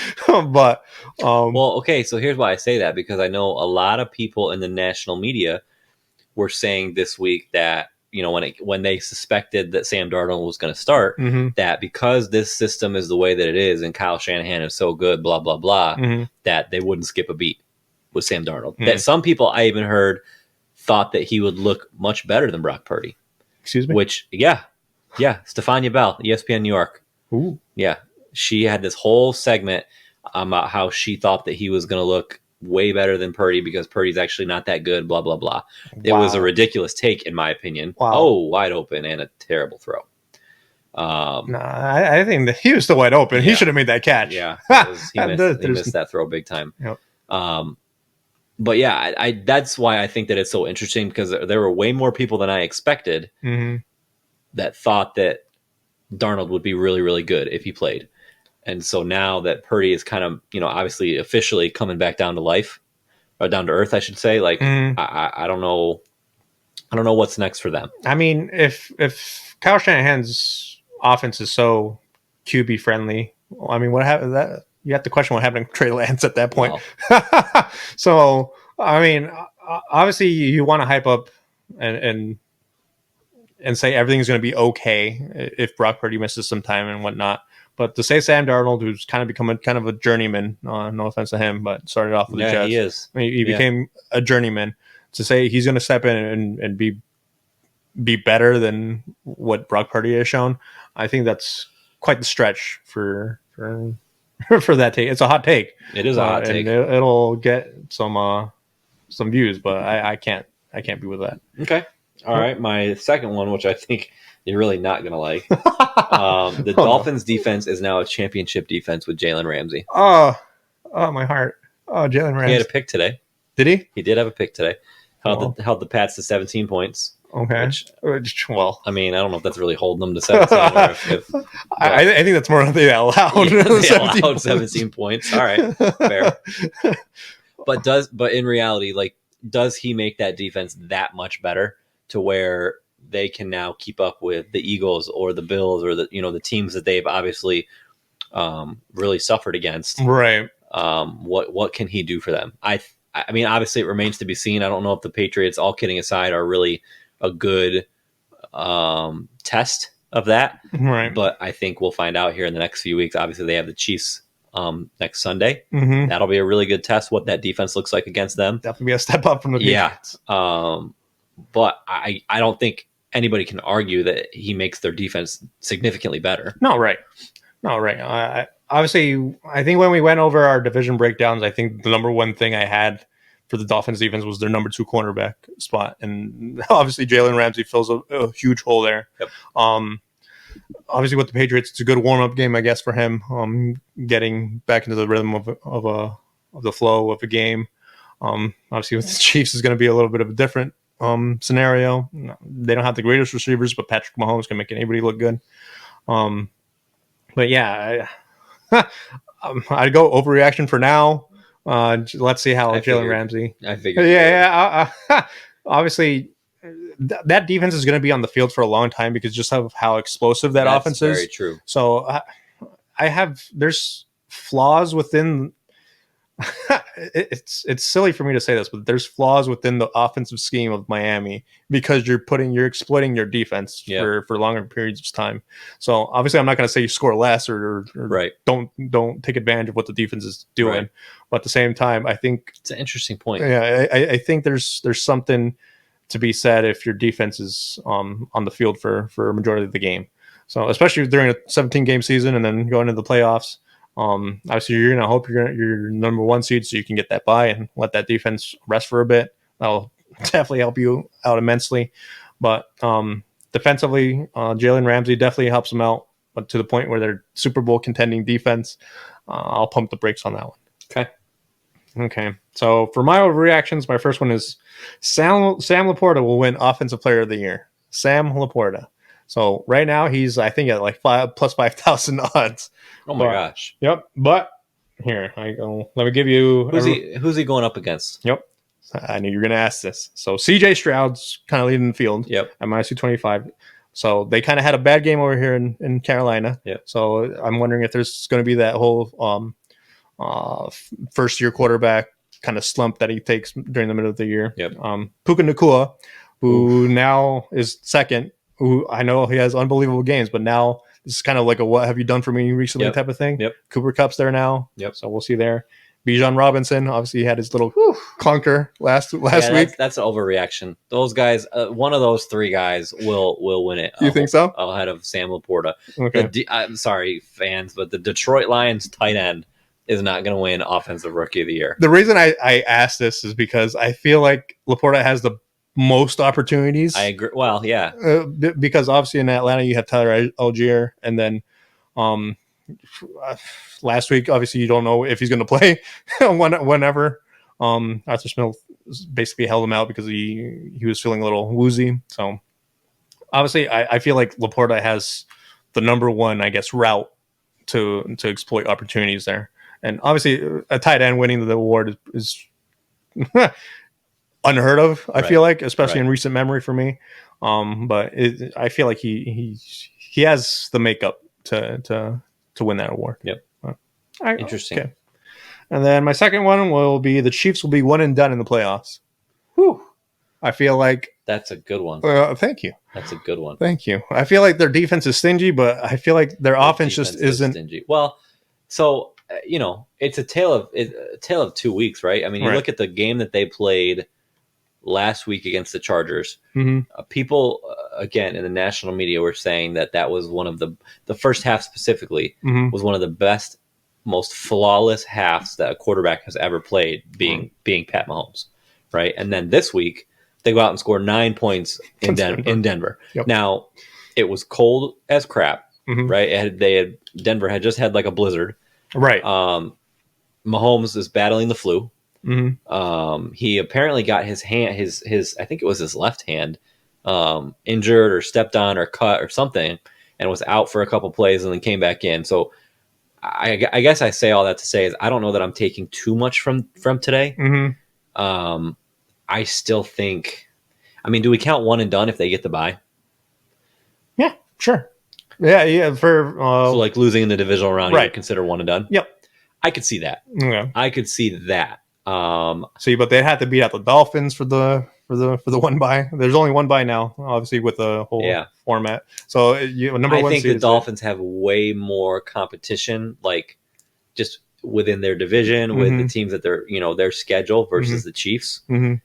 but Well, okay, so here's why I say that, because I know a lot of people in the national media were saying this week that, you know, when they suspected that Sam Darnold was going to start, mhm, that because this system is the way that it is and Kyle Shanahan is so good, blah blah blah, mhm, that they wouldn't skip a beat with Sam Darnold. mhm. That some people I even heard thought that he would look much better than Brock Purdy. Excuse me. Which, yeah, Stefania Bell, ESPN New York. Ooh. Yeah, she had this whole segment about how she thought that he was going to look way better than Purdy because Purdy's actually not that good, blah, blah, blah. It was a Wow. ridiculous take, in my opinion. Wow. Oh, wide open and a terrible throw. Nah, I think that he was still wide open. He Yeah. should have made that catch. Yeah, he There's- missed that throw big time. Yep. But yeah, I that's why I think that it's so interesting, because there were way more people than I expected Mhm. that thought that Darnold would be really, really good if he played. And so now that Purdy is kind of, you know, obviously officially coming back down to life, or down to earth, I should say, like, Mhm. I don't know. I don't know what's next for them. I mean, if Kyle Shanahan's offense is so QB friendly, I mean, what happened? That you have to question what happened to Trey Lance at that point. Well, So, I mean, obviously, you want to hype up and say everything's going to be okay if Brock Purdy misses some time and whatnot. But to say Sam Darnold, who's kind of become a journeyman, no offense to him, but started off with the yeah, Jets. he is. I mean, he Yeah. became a journeyman. To say he's going to step in and be better than what Brock Purdy has shown, I think that's quite the stretch for for that take. It's a hot take. It is a hot take. And it'll get some views, but I can't be with that. Okay. All right. My second one, which I think you're really not going to like. The Dolphins defense is now a championship defense with Jalen Ramsey. Oh, my heart. Oh, Jalen He Ramsey. had a pick today. Did he? He did have a pick today. Oh. Held the Pats to 17 points. Okay. Well, I mean, I don't know if that's really holding them to 17 or if I think that's more than they allowed. they 17 allowed 17 points. All right, fair. But in reality, like, does he make that defense that much better to where they can now keep up with the Eagles or the Bills or the teams that they've obviously really suffered against? Right. What can he do for them? I mean, obviously it remains to be seen. I don't know if the Patriots, all kidding aside, are really a good test of that. Right. But I think we'll find out here in the next few weeks. Obviously, they have the Chiefs next Sunday. Mm-hmm. That'll be a really good test what that defense looks like against them. Definitely be a step up from the Patriots. Yeah. But I don't think anybody can argue that he makes their defense significantly better. No, right. Obviously, I think when we went over our division breakdowns, I think the number one thing I had for the Dolphins defense was their number 2 cornerback spot. And obviously Jalen Ramsey fills a huge hole there. Yep. Obviously with the Patriots, it's a good warm-up game, I guess, for him, getting back into the rhythm of the flow of a game. Obviously with the Chiefs is going to be a little bit of a different scenario. They don't have the greatest receivers, but Patrick Mahomes can make anybody look good. But yeah, I'd go overreaction for now. Let's see how Jalen Ramsey. I figured. Yeah. Obviously, that defense is going to be on the field for a long time because just of how explosive that That's offense is. very true. So there's flaws within. It's silly for me to say this, but there's flaws within the offensive scheme of Miami because you're exploiting your defense for longer periods of time. So obviously, I'm not going to say you score less or right. Don't take advantage of what the defense is doing. Right. But at the same time, I think it's an interesting point. Yeah, I think there's something to be said if your defense is on the field for a majority of the game. So especially during a 17-game season and then going into the playoffs. Obviously you're going to hope you're number 1 seed so you can get that bye and let that defense rest for a bit. That'll definitely help you out immensely. But defensively, Jalen Ramsey definitely helps them out, but to the point where they're Super Bowl contending defense. I'll pump the brakes on that one. Okay. So for my overreactions, my first one is Sam Laporta will win Offensive Player of the Year. Sam Laporta. So right now he's, I think, at like plus 5,000 odds. Oh my gosh. Yep. But here I go. Let me give you. Who's he going up against? Yep. I knew you were going to ask this. So CJ Stroud's kind of leading the field. Yep. At minus 225. So they kind of had a bad game over here in Carolina. Yeah. So I'm wondering if there's going to be that whole first year quarterback kind of slump that he takes during the middle of the year. Yep. Puka Nacua, who now is second, who I know he has unbelievable games, but now this is kind of like a what have you done for me recently Yep. type of thing. Yep. Cooper Kupp's there now. Yep. So we'll see there. Bijan Robinson, obviously he had his little clunker last Yeah, week. that's an overreaction. Those guys, one of those three guys will win it. You think so? Ahead of Sam Laporta. Okay. I'm sorry, fans, but the Detroit Lions tight end is not going to win Offensive Rookie of the Year. The reason I asked this is because I feel like Laporta has the most opportunities. I agree. Well, yeah. Because obviously in Atlanta you have Tyler Algier, and then last week obviously you don't know if he's going to play whenever. Arthur Smith basically held him out because he was feeling a little woozy. So obviously I feel like Laporta has the number one, I guess, route to exploit opportunities there. And obviously a tight end winning the award is unheard of, I feel like, especially in recent memory for me. But I feel like he has the makeup to win that award. Yep. Interesting. Okay. And then my second one will be the Chiefs will be one and done in the playoffs. Whew. I feel like That's a good one. thank you. That's a good one. Thank you. I feel like their defense is stingy, but I feel like their offense just isn't stingy. Well, so it's a tale of 2 weeks, right? I mean, you look at the game that they played last week against the Chargers. Mm-hmm. People again in the national media were saying that was one of the first half specifically was one of the best, most flawless halves that a quarterback has ever played, being Pat Mahomes, right? And then this week they go out and score 9 points in Denver. Yep. Now it was cold as crap, Mm-hmm. right? Denver had just had like a blizzard, right. Mahomes is battling the flu. Mm-hmm. He apparently got his hand, his I think it was his left hand, injured or stepped on or cut or something, and was out for a couple plays and then came back in. So I guess I say all that to say is I don't know that I'm taking too much from today. Mm-hmm. I still think, I mean, do we count one and done if they get the bye? Yeah, sure. Yeah. For So like losing in the divisional round, you Right. would consider one and done? Yep. I could see that. Yeah. I could see that. See, but they had to beat out the Dolphins for the one bye. There's only one bye now, obviously with the whole format. So number I one think seed the Dolphins have way more competition, like just within their division with the teams that they're their schedule versus the Chiefs. Mm-hmm.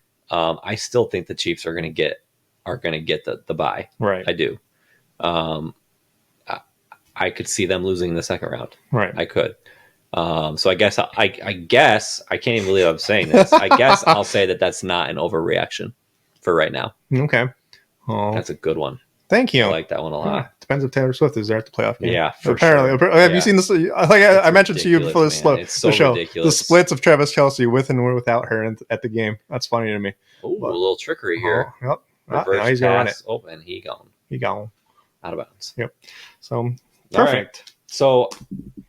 I still think the Chiefs are going to get the bye. Right. I do. I could see them losing in the second round. Right. I could. So I guess I can't even believe I'm saying this. I guess I'll say that's not an overreaction for right now. Okay. Oh, That's a good one. thank you. I like that one a lot. Depends if Taylor Swift is there at the playoff game. Yeah, for apparently. sure. Have Yeah. you seen this? I mentioned to you before ridiculous, the man. It's so show ridiculous. the splits of Travis Kelce with and without her at the game. That's funny to me. Ooh, a little trickery here. Oh, yep. Reverse Now he's gonna run it. pass. Oh, and he gone He got one. out of bounds. Yep. So All perfect. right. So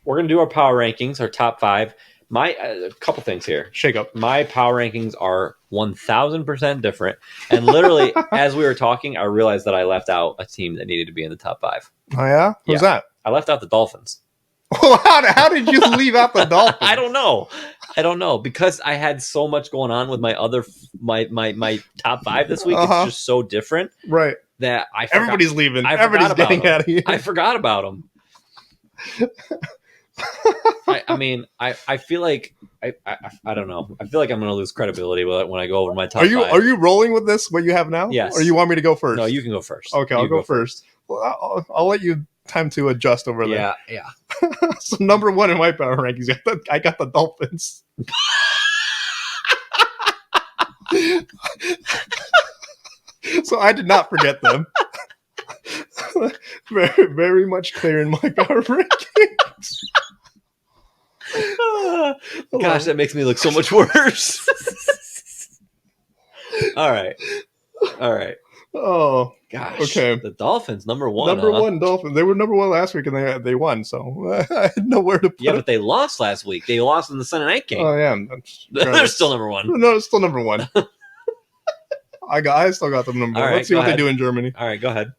we're gonna do our power rankings, our top five. My a couple things here. Shake up. My power rankings are 1,000% different. And literally, as we were talking, I realized that I left out a team that needed to be in the top five. Oh yeah. Who's that? I left out the Dolphins. How did you leave out the Dolphins? I don't know because I had so much going on with my other my top five this week. Uh-huh. It's just so different Right. that I forgot, Everybody's leaving. I forgot Everybody's about getting them. out of here. I forgot about them. I mean, I feel like I don't know. I feel like I'm going to lose credibility when I go over my top. Are you five. are you rolling with this? What you have now? Yes. Or you want me to go first? No, you can go first. Okay, You I'll go first. Well, I'll let you time to adjust over there. Yeah. So number one in my power rankings, I got the Dolphins. So I did not forget them. Very, very much clear in my power rankings. Gosh, that makes me look so much worse. All right. Oh, Gosh. Okay. The Dolphins, number one. number huh? one Dolphins. They were number one last week, and they won. So I had nowhere to put Yeah, it. but they lost last week. They lost in the Sunday night game. Oh yeah, They're still number one. No, it's still number one. I still got them number All one. right, Let's see go what they ahead. do in Germany. All right, go ahead.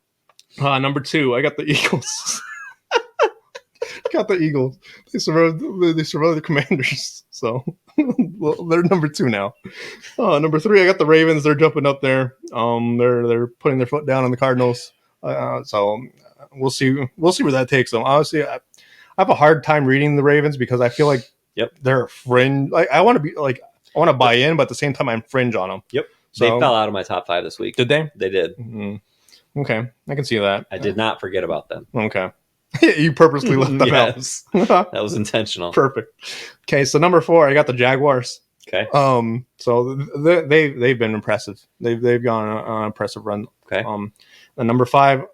Number 2, I got the Eagles. Got the Eagles. They survived the Commanders, so well, they're number 2 now. Number 3, I got the Ravens. They're jumping up there. They're putting their foot down on the Cardinals. So we'll see where that takes them. Honestly, I have a hard time reading the Ravens because I feel like they're a fringe. Like I want to be like I want to buy in, but at the same time, I'm fringe on them. Yep. So, they fell out of my top 5 this week. Did they? They did. Mm-hmm. Okay, I can see that. I did not forget about them. Okay. You purposely left them Yes. out. That was intentional. Perfect. Okay, so number 4, I got the Jaguars. Okay. So they've been impressive. They've gone on an impressive run. Okay. And number 5,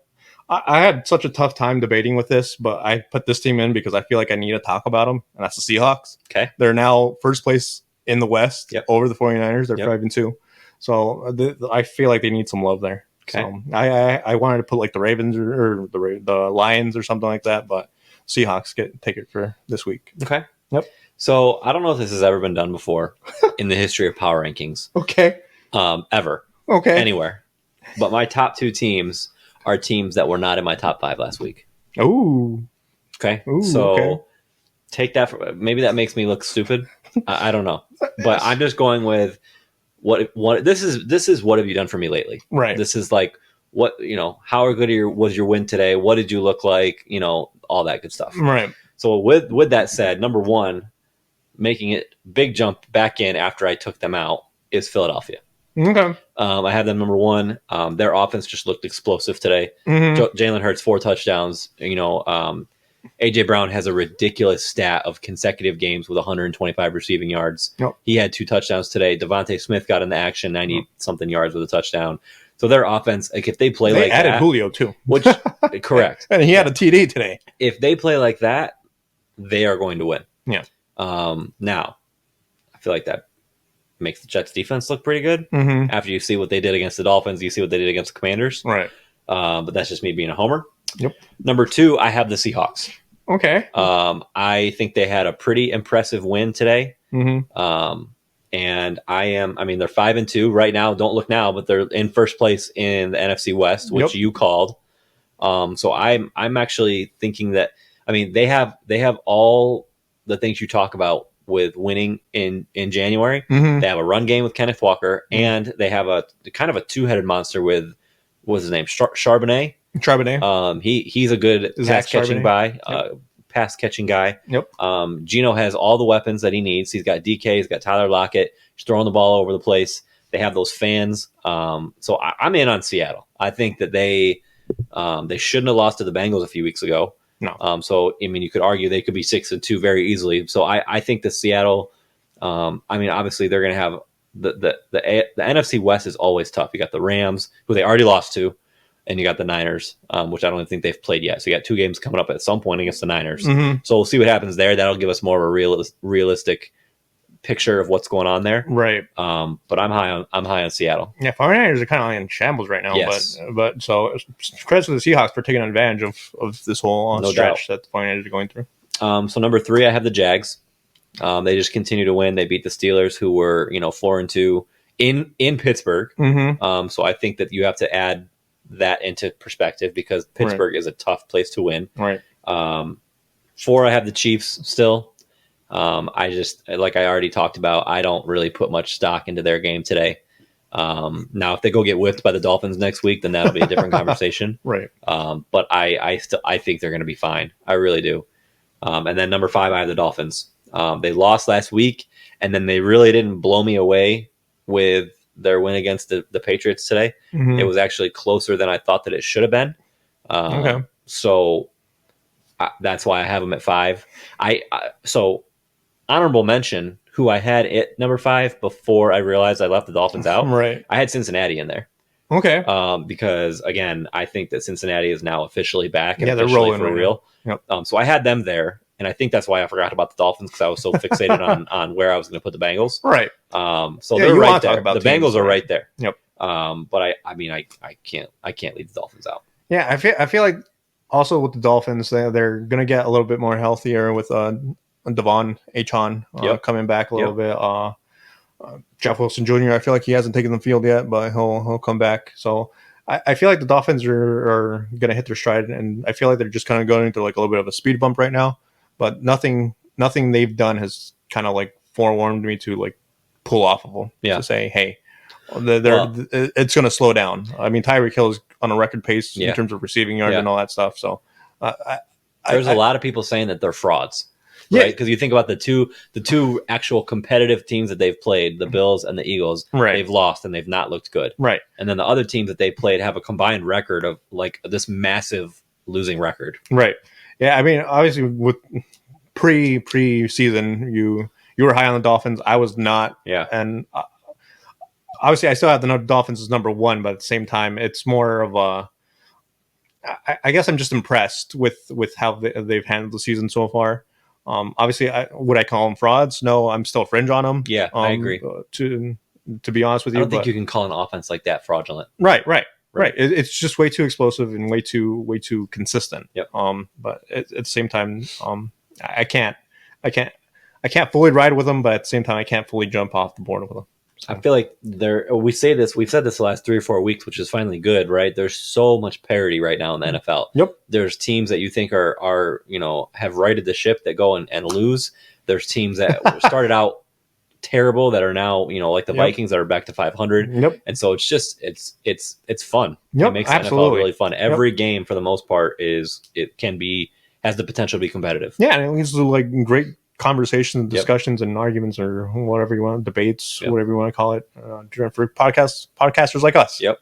I had such a tough time debating with this, but I put this team in because I feel like I need to talk about them, and that's the Seahawks. Okay. They're now first place in the West over the 49ers. They're 5-2. So I feel like they need some love there. Okay. So I wanted to put like the Ravens or the Lions or something like that, but Seahawks take it for this week. Okay. Yep. So I don't know if this has ever been done before in the history of power rankings. Okay. Ever. Okay. Anywhere. But my top 2 teams are teams that were not in my top 5 last week. Ooh. Okay. Ooh, so take that. Maybe that makes me look stupid. I don't know. But I'm just going with what this is. What have you done for me lately? Right. This is like what how good was your win today? What did you look like? All that good stuff. Right. So with that said, number 1, making it big jump back in after I took them out is Philadelphia. Okay. I have them number 1. Their offense just looked explosive today. Mm-hmm. Jalen Hurts 4 touchdowns. AJ Brown has a ridiculous stat of consecutive games with 125 receiving yards. Yep. He had 2 touchdowns today. Devontae Smith got in the action, 90 something yards with a touchdown. So their offense, like if they play like added that, Julio too, which correct, and he had a TD today. If they play like that, they are going to win. Yeah. Now, I feel like that makes the Jets defense look pretty good. Mm-hmm. After you see what they did against the Dolphins, you see what they did against the Commanders. Right. But that's just me being a homer. Yep. Number 2, I have the Seahawks. Okay. I think they had a pretty impressive win today. Mm-hmm. And they're 5-2 right now. Don't look now, but they're in first place in the NFC West, which you called. So I'm actually thinking that they have all the things you talk about with winning in January. Mm-hmm. They have a run game with Kenneth Walker, and they have a kind of a 2-headed monster with what's his name, Charbonnet. He's a good pass catching guy. Yep. Geno has all the weapons that he needs. He's got DK, he's got Tyler Lockett. He's throwing the ball over the place. They have those fans. So I'm in on Seattle. I think that they shouldn't have lost to the Bengals a few weeks ago. No. So you could argue they could be 6-2 very easily. So I think that Seattle. Obviously they're going to have the NFC West is always tough. You got the Rams, who they already lost to, and you got the Niners, which I don't even think they've played yet. So you got 2 games coming up at some point against the Niners. Mm-hmm. So we'll see what happens there. That'll give us more of a realistic picture of what's going on there. Right. But I'm high on Seattle. Yeah, 49ers are kind of in shambles right now. Yes. But so credit to the Seahawks for taking advantage of this whole stretch that the 49ers are going through. So number 3, I have the Jags. They just continue to win. They beat the Steelers, who were 4-2 in Pittsburgh. Mm-hmm. So I think that you have to add that into perspective because Pittsburgh is a tough place to win. Right. 4, I have the Chiefs still. I just, like I already talked about, I don't really put much stock into their game today. Now, if they go get whipped by the Dolphins next week, then that'll be a different conversation. Right. But I think they're going to be fine. I really do. And then number 5, I have the Dolphins. They lost last week, and then they really didn't blow me away with their win against the Patriots today. Mm-hmm. It was actually closer than I thought that it should have been. Okay. So that's why I have them at 5. So honorable mention, who I had at number 5 before I realized I left the Dolphins out. Right. I had Cincinnati in there. Okay. Because again, I think that Cincinnati is now officially back. And they're rolling for real. Yep. So I had them there. And I think that's why I forgot about the Dolphins, because I was so fixated on where I was going to put the Bengals. Right. So they're right there. The teams, Bengals are right there. Yep. But I can't leave the Dolphins out. Yeah, I feel like also with the Dolphins, they're going to get a little bit more healthier with Devon Achon coming back a little bit. Jeff Wilson Jr. I feel like he hasn't taken the field yet, but he'll come back. So I feel like the Dolphins are going to hit their stride, and I feel like they're just kind of going into like a little bit of a speed bump right now. But nothing they've done has kind of like forewarned me to like pull off of them. Yeah. To say, hey, it's going to slow down. I mean, Tyreek Hill is on a record pace in terms of receiving yards and all that stuff. So there's a lot of people saying that they're frauds. Right, because you think about the two actual competitive teams that they've played, the Bills and the Eagles, they've lost and they've not looked good. Right, and then the other teams that they played have a combined record of like this massive losing record. Right. Yeah, I mean, obviously with pre-season, you were high on the Dolphins. I was not. Yeah, and obviously I still have the Dolphins as number one, but at the same time, it's more of a. I guess I'm just impressed with how they've handled the season so far. Obviously, would I call them frauds? No, I'm still fringe on them. Yeah, I agree. To be honest with you, I don't think you can call an offense like that fraudulent. Right. It's just way too explosive and way too consistent. Yep. But at the same time, I can't fully ride with them, but at the same time, I can't fully jump off the board with them. So. I feel like we've said this the last 3 or 4 weeks, which is finally good, right? There's so much parity right now in the NFL. Yep. There's teams that you think are have righted the ship that go and lose. There's teams that started out terrible that are now, like the Vikings that are back to 500. Yep. And so it's just it's fun. Yep. It makes absolutely. the NFL really fun. Every game for the most part has the potential to be competitive. Yeah, and it leads to like great conversations, discussions, and arguments, or whatever you want, debates, whatever you want to call it, for podcasters like us. Yep.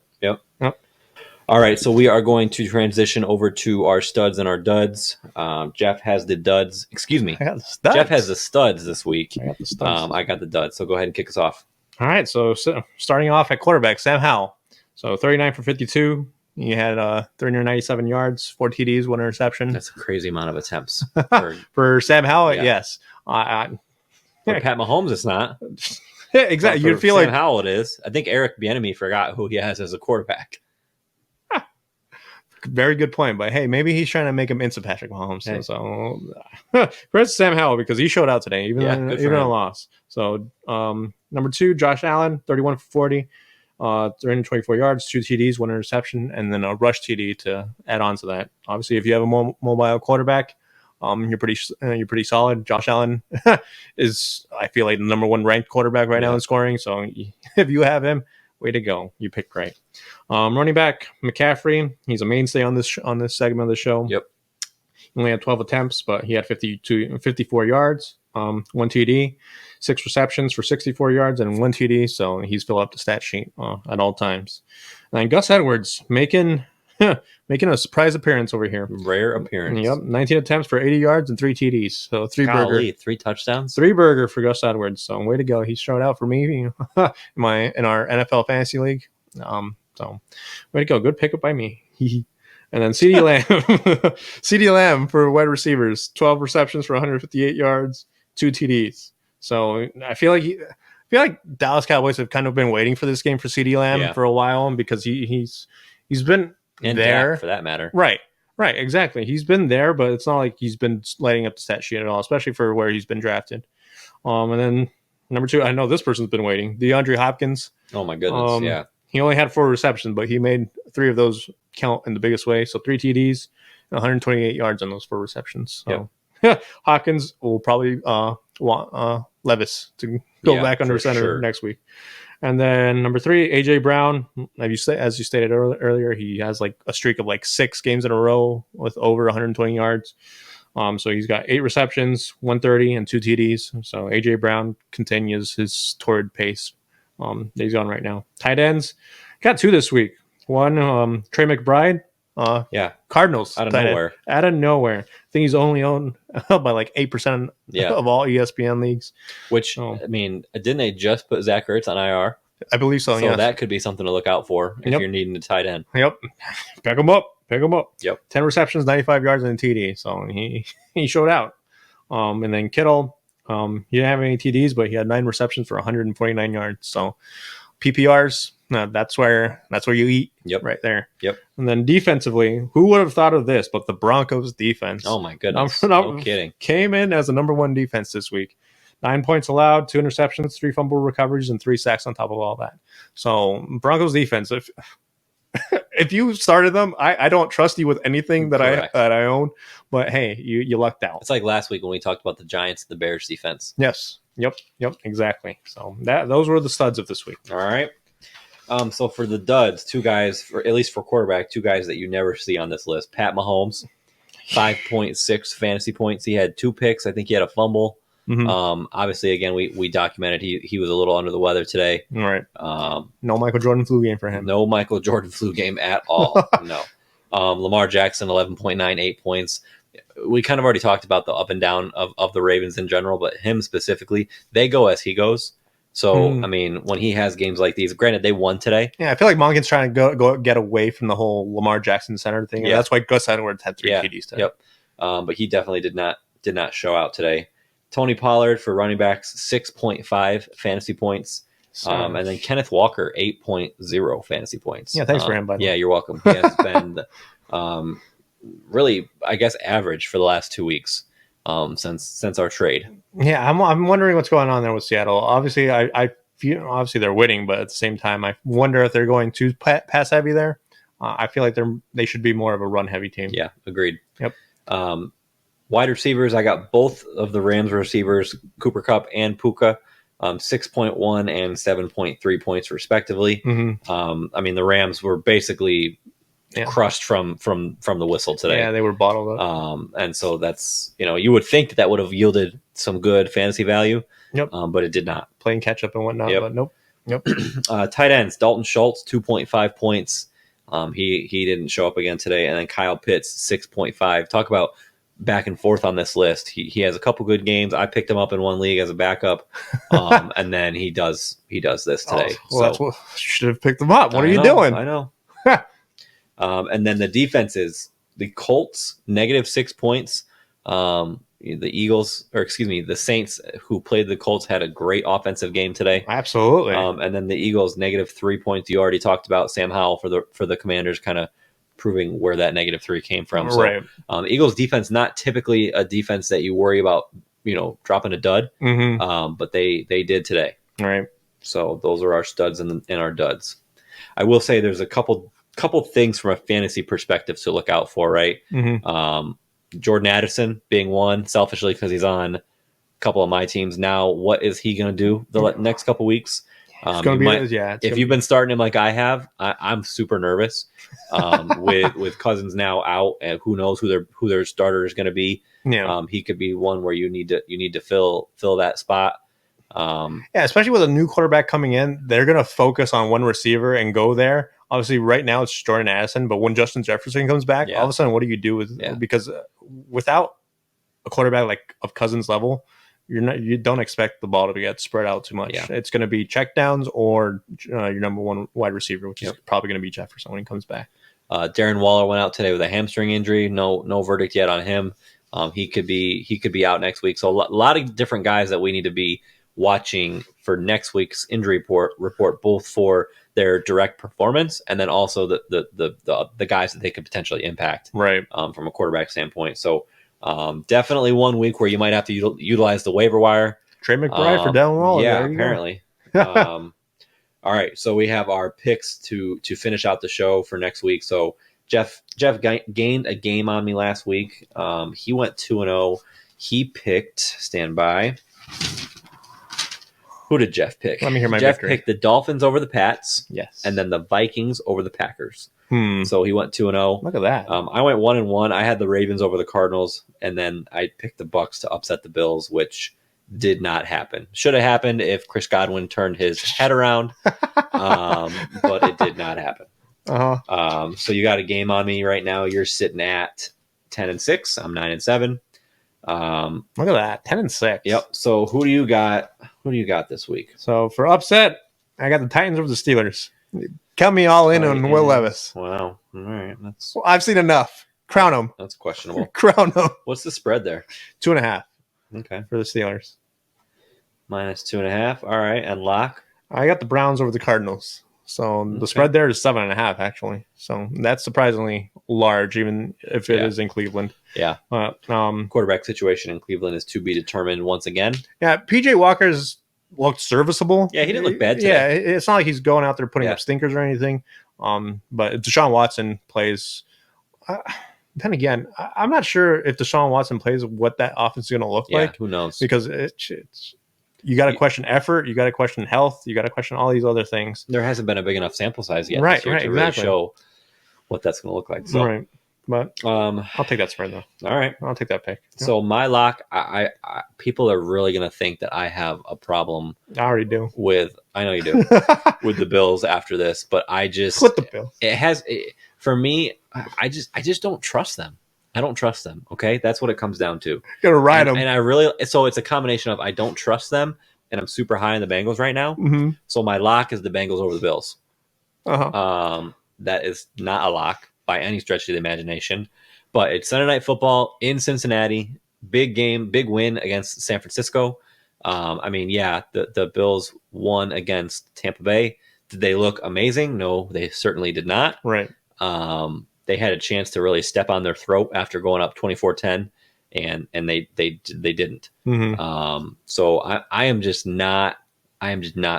All right, so we are going to transition over to our studs and our duds. Jeff has the duds. Excuse me. I got the studs. Jeff has the studs this week. I got the studs. I got the duds. So go ahead and kick us off. All right, so starting off at quarterback, Sam Howell. So 39 for 52. He had 397 yards, 4 TDs, 1 interception. That's a crazy amount of attempts. For Sam Howell, yes. For Pat Mahomes, it's not. Yeah, exactly. You'd feel Sam like Howell it is. I think Eric Bieniemy forgot who he has as a quarterback. Very good point, but hey, maybe he's trying to make him into Patrick Mahomes. Hey. So credit Sam Howell because he showed out today, even a loss. So number 2, Josh Allen, 31 for 40, 324 yards, 2 TDs, 1 interception, and then a rush TD to add on to that. Obviously, if you have a mobile quarterback, you're pretty solid. Josh Allen is, I feel like, the number 1 ranked quarterback right now in scoring. So if you have him, way to go. You picked right. Running back, McCaffrey. He's a mainstay on this segment of the show. Yep. He only had 12 attempts, but he had 54 yards, 1 TD, 6 receptions for 64 yards, and 1 TD. So he's filled up the stat sheet at all times. And then Gus Edwards making a surprise appearance over here. Rare appearance. Yep. 19 attempts for 80 yards and 3 TDs. So 3 touchdowns. 3 burger for Gus Edwards. So way to go. He showed out for me in our NFL fantasy league. So way to go. Good pickup by me. And then CeeDee Lamb. CeeDee Lamb for wide receivers. 12 receptions for 158 yards, 2 TDs. So I feel like Dallas Cowboys have kind of been waiting for this game for CeeDee Lamb for a while because he's been and there Dak, for that matter. Right, exactly. He's been there, but it's not like he's been lighting up the stat sheet at all, especially for where he's been drafted. And then number 2, I know this person's been waiting. DeAndre Hopkins. Oh my goodness, yeah. He only had 4 receptions, but he made 3 of those count in the biggest way. So 3 TDs, 128 yards on those 4 receptions. So Hopkins will probably want Levis to go back under center next week. And then number 3, AJ Brown. As you stated earlier, he has like a streak of like 6 games in a row with over 120 yards. So he's got 8 receptions, 130, and 2 TDs. So AJ Brown continues his torrid pace that he's on right now. Tight ends, got 2 this week. One, Trey McBride. Cardinals. Out of nowhere. I think he's only owned by like 8% of all ESPN leagues. Which, I mean, didn't they just put Zach Ertz on IR? I believe so, So that could be something to look out for if you're needing a tight end. Yep. Pick him up. Yep. 10 receptions, 95 yards, and a TD. So he showed out. And then Kittle, he didn't have any TDs, but he had 9 receptions for 149 yards. So PPRs, that's where you eat. Yep. Right there. Yep. And then defensively, who would have thought of this? But the Broncos defense. Oh my goodness! No kidding. Came in as the number 1 defense this week. 9 points allowed, 2 interceptions, 3 fumble recoveries, and 3 sacks on top of all that. So Broncos defense, if you started them, I don't trust you with anything that Correct. I own. But hey, you lucked out. It's like last week when we talked about the Giants and the Bears defense. Yes. Yep. Exactly. So those were the studs of this week. All right. So for the duds, two guys, at least for quarterback, two guys that you never see on this list. Pat Mahomes, 5.6 fantasy points. He had 2 picks. I think he had a fumble. Mm-hmm. Obviously, again, we documented he was a little under the weather today. All right. No Michael Jordan flu game for him. No Michael Jordan flu game at all. No. Lamar Jackson, 11.98 points. We kind of already talked about the up and down of the Ravens in general, but him specifically, they go as he goes. So, I mean, when he has games like these, granted, they won today. Yeah, I feel like Monken's trying to go get away from the whole Lamar Jackson center thing. Yeah. That's why Gus Edwards had 3 TDs today. Yep. But he definitely did not show out today. Tony Pollard for running backs, 6.5 fantasy points. And then Kenneth Walker, 8.0 fantasy points. Yeah, thanks for him, by the way. Yeah, you're welcome. He has been really, I guess, average for the last 2 weeks since our trade. Yeah, I'm wondering what's going on there with Seattle. Obviously, I feel obviously they're winning, but at the same time, I wonder if they're going too pass heavy there. I feel like they should be more of a run heavy team. Yeah, agreed. Yep. Wide receivers, I got both of the Rams receivers, Cooper Kupp and Puka, 6.1 and 7.3 points respectively. Mm-hmm. I mean, the Rams were basically crushed from the whistle today. Yeah, they were bottled up. And so that's, you would think that would have yielded some good fantasy value. Yep. But it did not. Playing catch up and whatnot, but nope. Yep. Tight ends, Dalton Schultz, 2.5 points. He didn't show up again today. And then Kyle Pitts, 6.5. Talk about back and forth on this list. He has a couple good games. I picked him up in one league as a backup. And then he does this today. That's what should have picked him up. What are you doing? I know. And then the defenses, the Colts, -6 points. The Saints, who played the Colts, had a great offensive game today. Absolutely. And then the Eagles, -3 points. You already talked about Sam Howell for the Commanders, kind of proving where that -3 came from. So, right. The Eagles defense, not typically a defense that you worry about, dropping a dud. Mm-hmm. But they did today. Right. So those are our studs and our duds. I will say there's a couple things from a fantasy perspective to look out for, right? Mm-hmm. Jordan Addison being one, selfishly because he's on a couple of my teams. Now, what is he going to do the next couple weeks? If you've been starting him like I have, I'm super nervous with Cousins now out, and who knows who their starter is going to be. Yeah. He could be one where you need to fill that spot. Especially with a new quarterback coming in, they're going to focus on one receiver and go there. Obviously, right now it's Jordan Addison, but when Justin Jefferson comes back, all of a sudden, what do you do because without a quarterback like of Cousins level, you don't expect the ball to get spread out too much. Yeah. It's going to be checkdowns or your number one wide receiver, which is probably going to be Jefferson when he comes back. Darren Waller went out today with a hamstring injury. No verdict yet on him. He could be out next week. So a lot of different guys that we need to be watching for next week's injury report, both for their direct performance and then also the guys that they could potentially impact, right? From a quarterback standpoint. So definitely one week where you might have to utilize the waiver wire. Trey McBride for Darren Waller. Yeah, apparently. All right, so we have our picks to finish out the show for next week. So Jeff gained a game on me last week. He went 2-0. He picked, stand by. Who did Jeff pick? Let me hear my Jeff victory. picked the Dolphins over the Pats. Yes. And then the Vikings over the Packers. So he went 2-0. Look at that. I went 1-1. I had the Ravens over the Cardinals, and then I picked the Bucs to upset the Bills, which did not happen. Should have happened if Chris Godwin turned his head around, but it did not happen. So you got a game on me right now. You're sitting at 10-6. I'm 9-7. Look at that, 10-6. Yep. So who do you got? Who do you got this week? So for upset, I got the Titans over the Steelers. Count me all in on Will Levis. Wow. All right. I've seen enough. Crown him. That's questionable. Crown him. What's the spread there? 2.5. Okay. For the Steelers. -2.5. All right. And lock? I got the Browns over the Cardinals. So the spread there is 7.5, actually. So that's surprisingly large, even if it is in Cleveland. Yeah. Quarterback Quarterback situation in Cleveland is to be determined once again. Yeah, PJ Walker's looked serviceable. Yeah, he didn't look bad today. Yeah, it's not like he's going out there putting Yeah. up stinkers or anything. But if Deshaun Watson plays, then again, I'm not sure if Deshaun Watson plays what that offense is going to look Yeah, like, who knows? because it's you got to question effort, you got to question health, you got to question all these other things. There hasn't been a big enough sample size yet Right, this year right, to exactly. really show what that's going to look like. So, Right, but I'll take that spread though. all right. I'll take that pick. So my lock, I people are really going to think that I have a problem I already do. with. I know you do with the Bills after this, but I just Split the bill. for me. I just don't trust them. I don't trust them. Okay, that's what it comes down to. Gotta ride them. And I really so it's a combination of I don't trust them, and I'm super high on the Bengals right now. Mm-hmm. So my lock is the Bengals over the Bills. Uh-huh. That is not a lock by any stretch of the imagination, but it's Sunday Night Football in Cincinnati. Big game, big win against San Francisco. I mean, yeah, the Bills won against Tampa Bay. Did they look amazing? No, they certainly did not. Right. They had a chance to really step on their throat after going up 24-10, and they didn't. Mm-hmm. So I am just not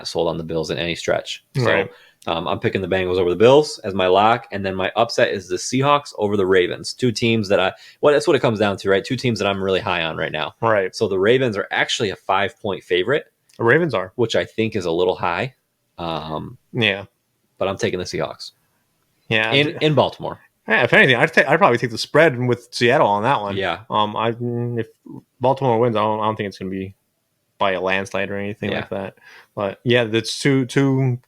sold on the Bills in any stretch. So Right. I'm picking the Bengals over the Bills as my lock, and then my upset is the Seahawks over the Ravens. Two teams that that's what it comes down to, right? Two teams that I'm really high on right now. Right. So the Ravens are actually a 5-point favorite, The Ravens are. which I think is a little high. Yeah. But I'm taking the Seahawks Yeah. in Baltimore. Yeah, if anything, I'd probably take the spread with Seattle on that one. Yeah. If Baltimore wins, I don't think it's going to be by a landslide or anything Yeah. like that. But yeah, that's two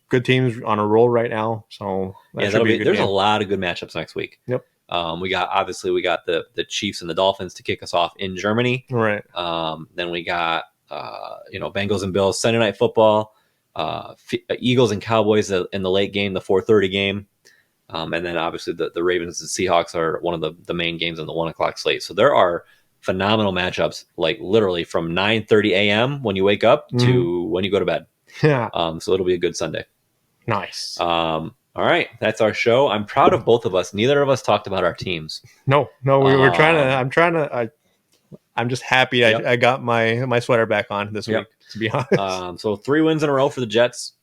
good teams on a roll right now. So Yeah, should be a good there's game. a lot of good matchups next week. Yep. We got the Chiefs and the Dolphins to kick us off in Germany. Right. Then we got Bengals and Bills Sunday Night Football, Eagles and Cowboys in the late game, the 4:30 game, and then obviously the Ravens and Seahawks are one of the main games on the 1:00 slate. So there are phenomenal matchups, like literally from 9:30 a.m. when you wake up to when you go to bed. Yeah. So it'll be a good Sunday. Nice. All right, that's our show. I'm proud of both of us. Neither of us talked about our teams. No, we're I'm just happy Yep. I got my sweater back on this Yep. week, to be honest. So 3 wins in a row for the Jets.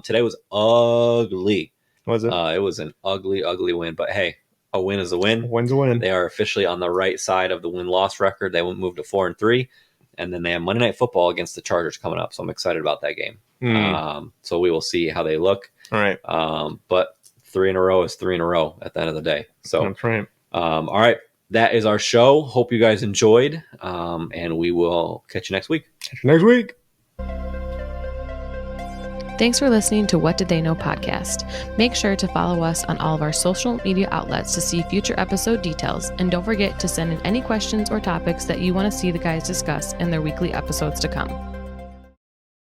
Today was ugly. Was it? It was an ugly win, but hey, a win is a win. Wins a win. They are officially on the right side of the win-loss record. They will move to 4-3, and then they have Monday Night Football against the Chargers coming up. So I'm excited about that game. So we will see how they look. All right. But 3 in a row is 3 in a row at the end of the day. So That's right. all right, that is our show. Hope you guys enjoyed, and we will catch you next week. Catch you next week. Thanks for listening to What Did They Know podcast. Make sure to follow us on all of our social media outlets to see future episode details, and don't forget to send in any questions or topics that you want to see the guys discuss in their weekly episodes to come.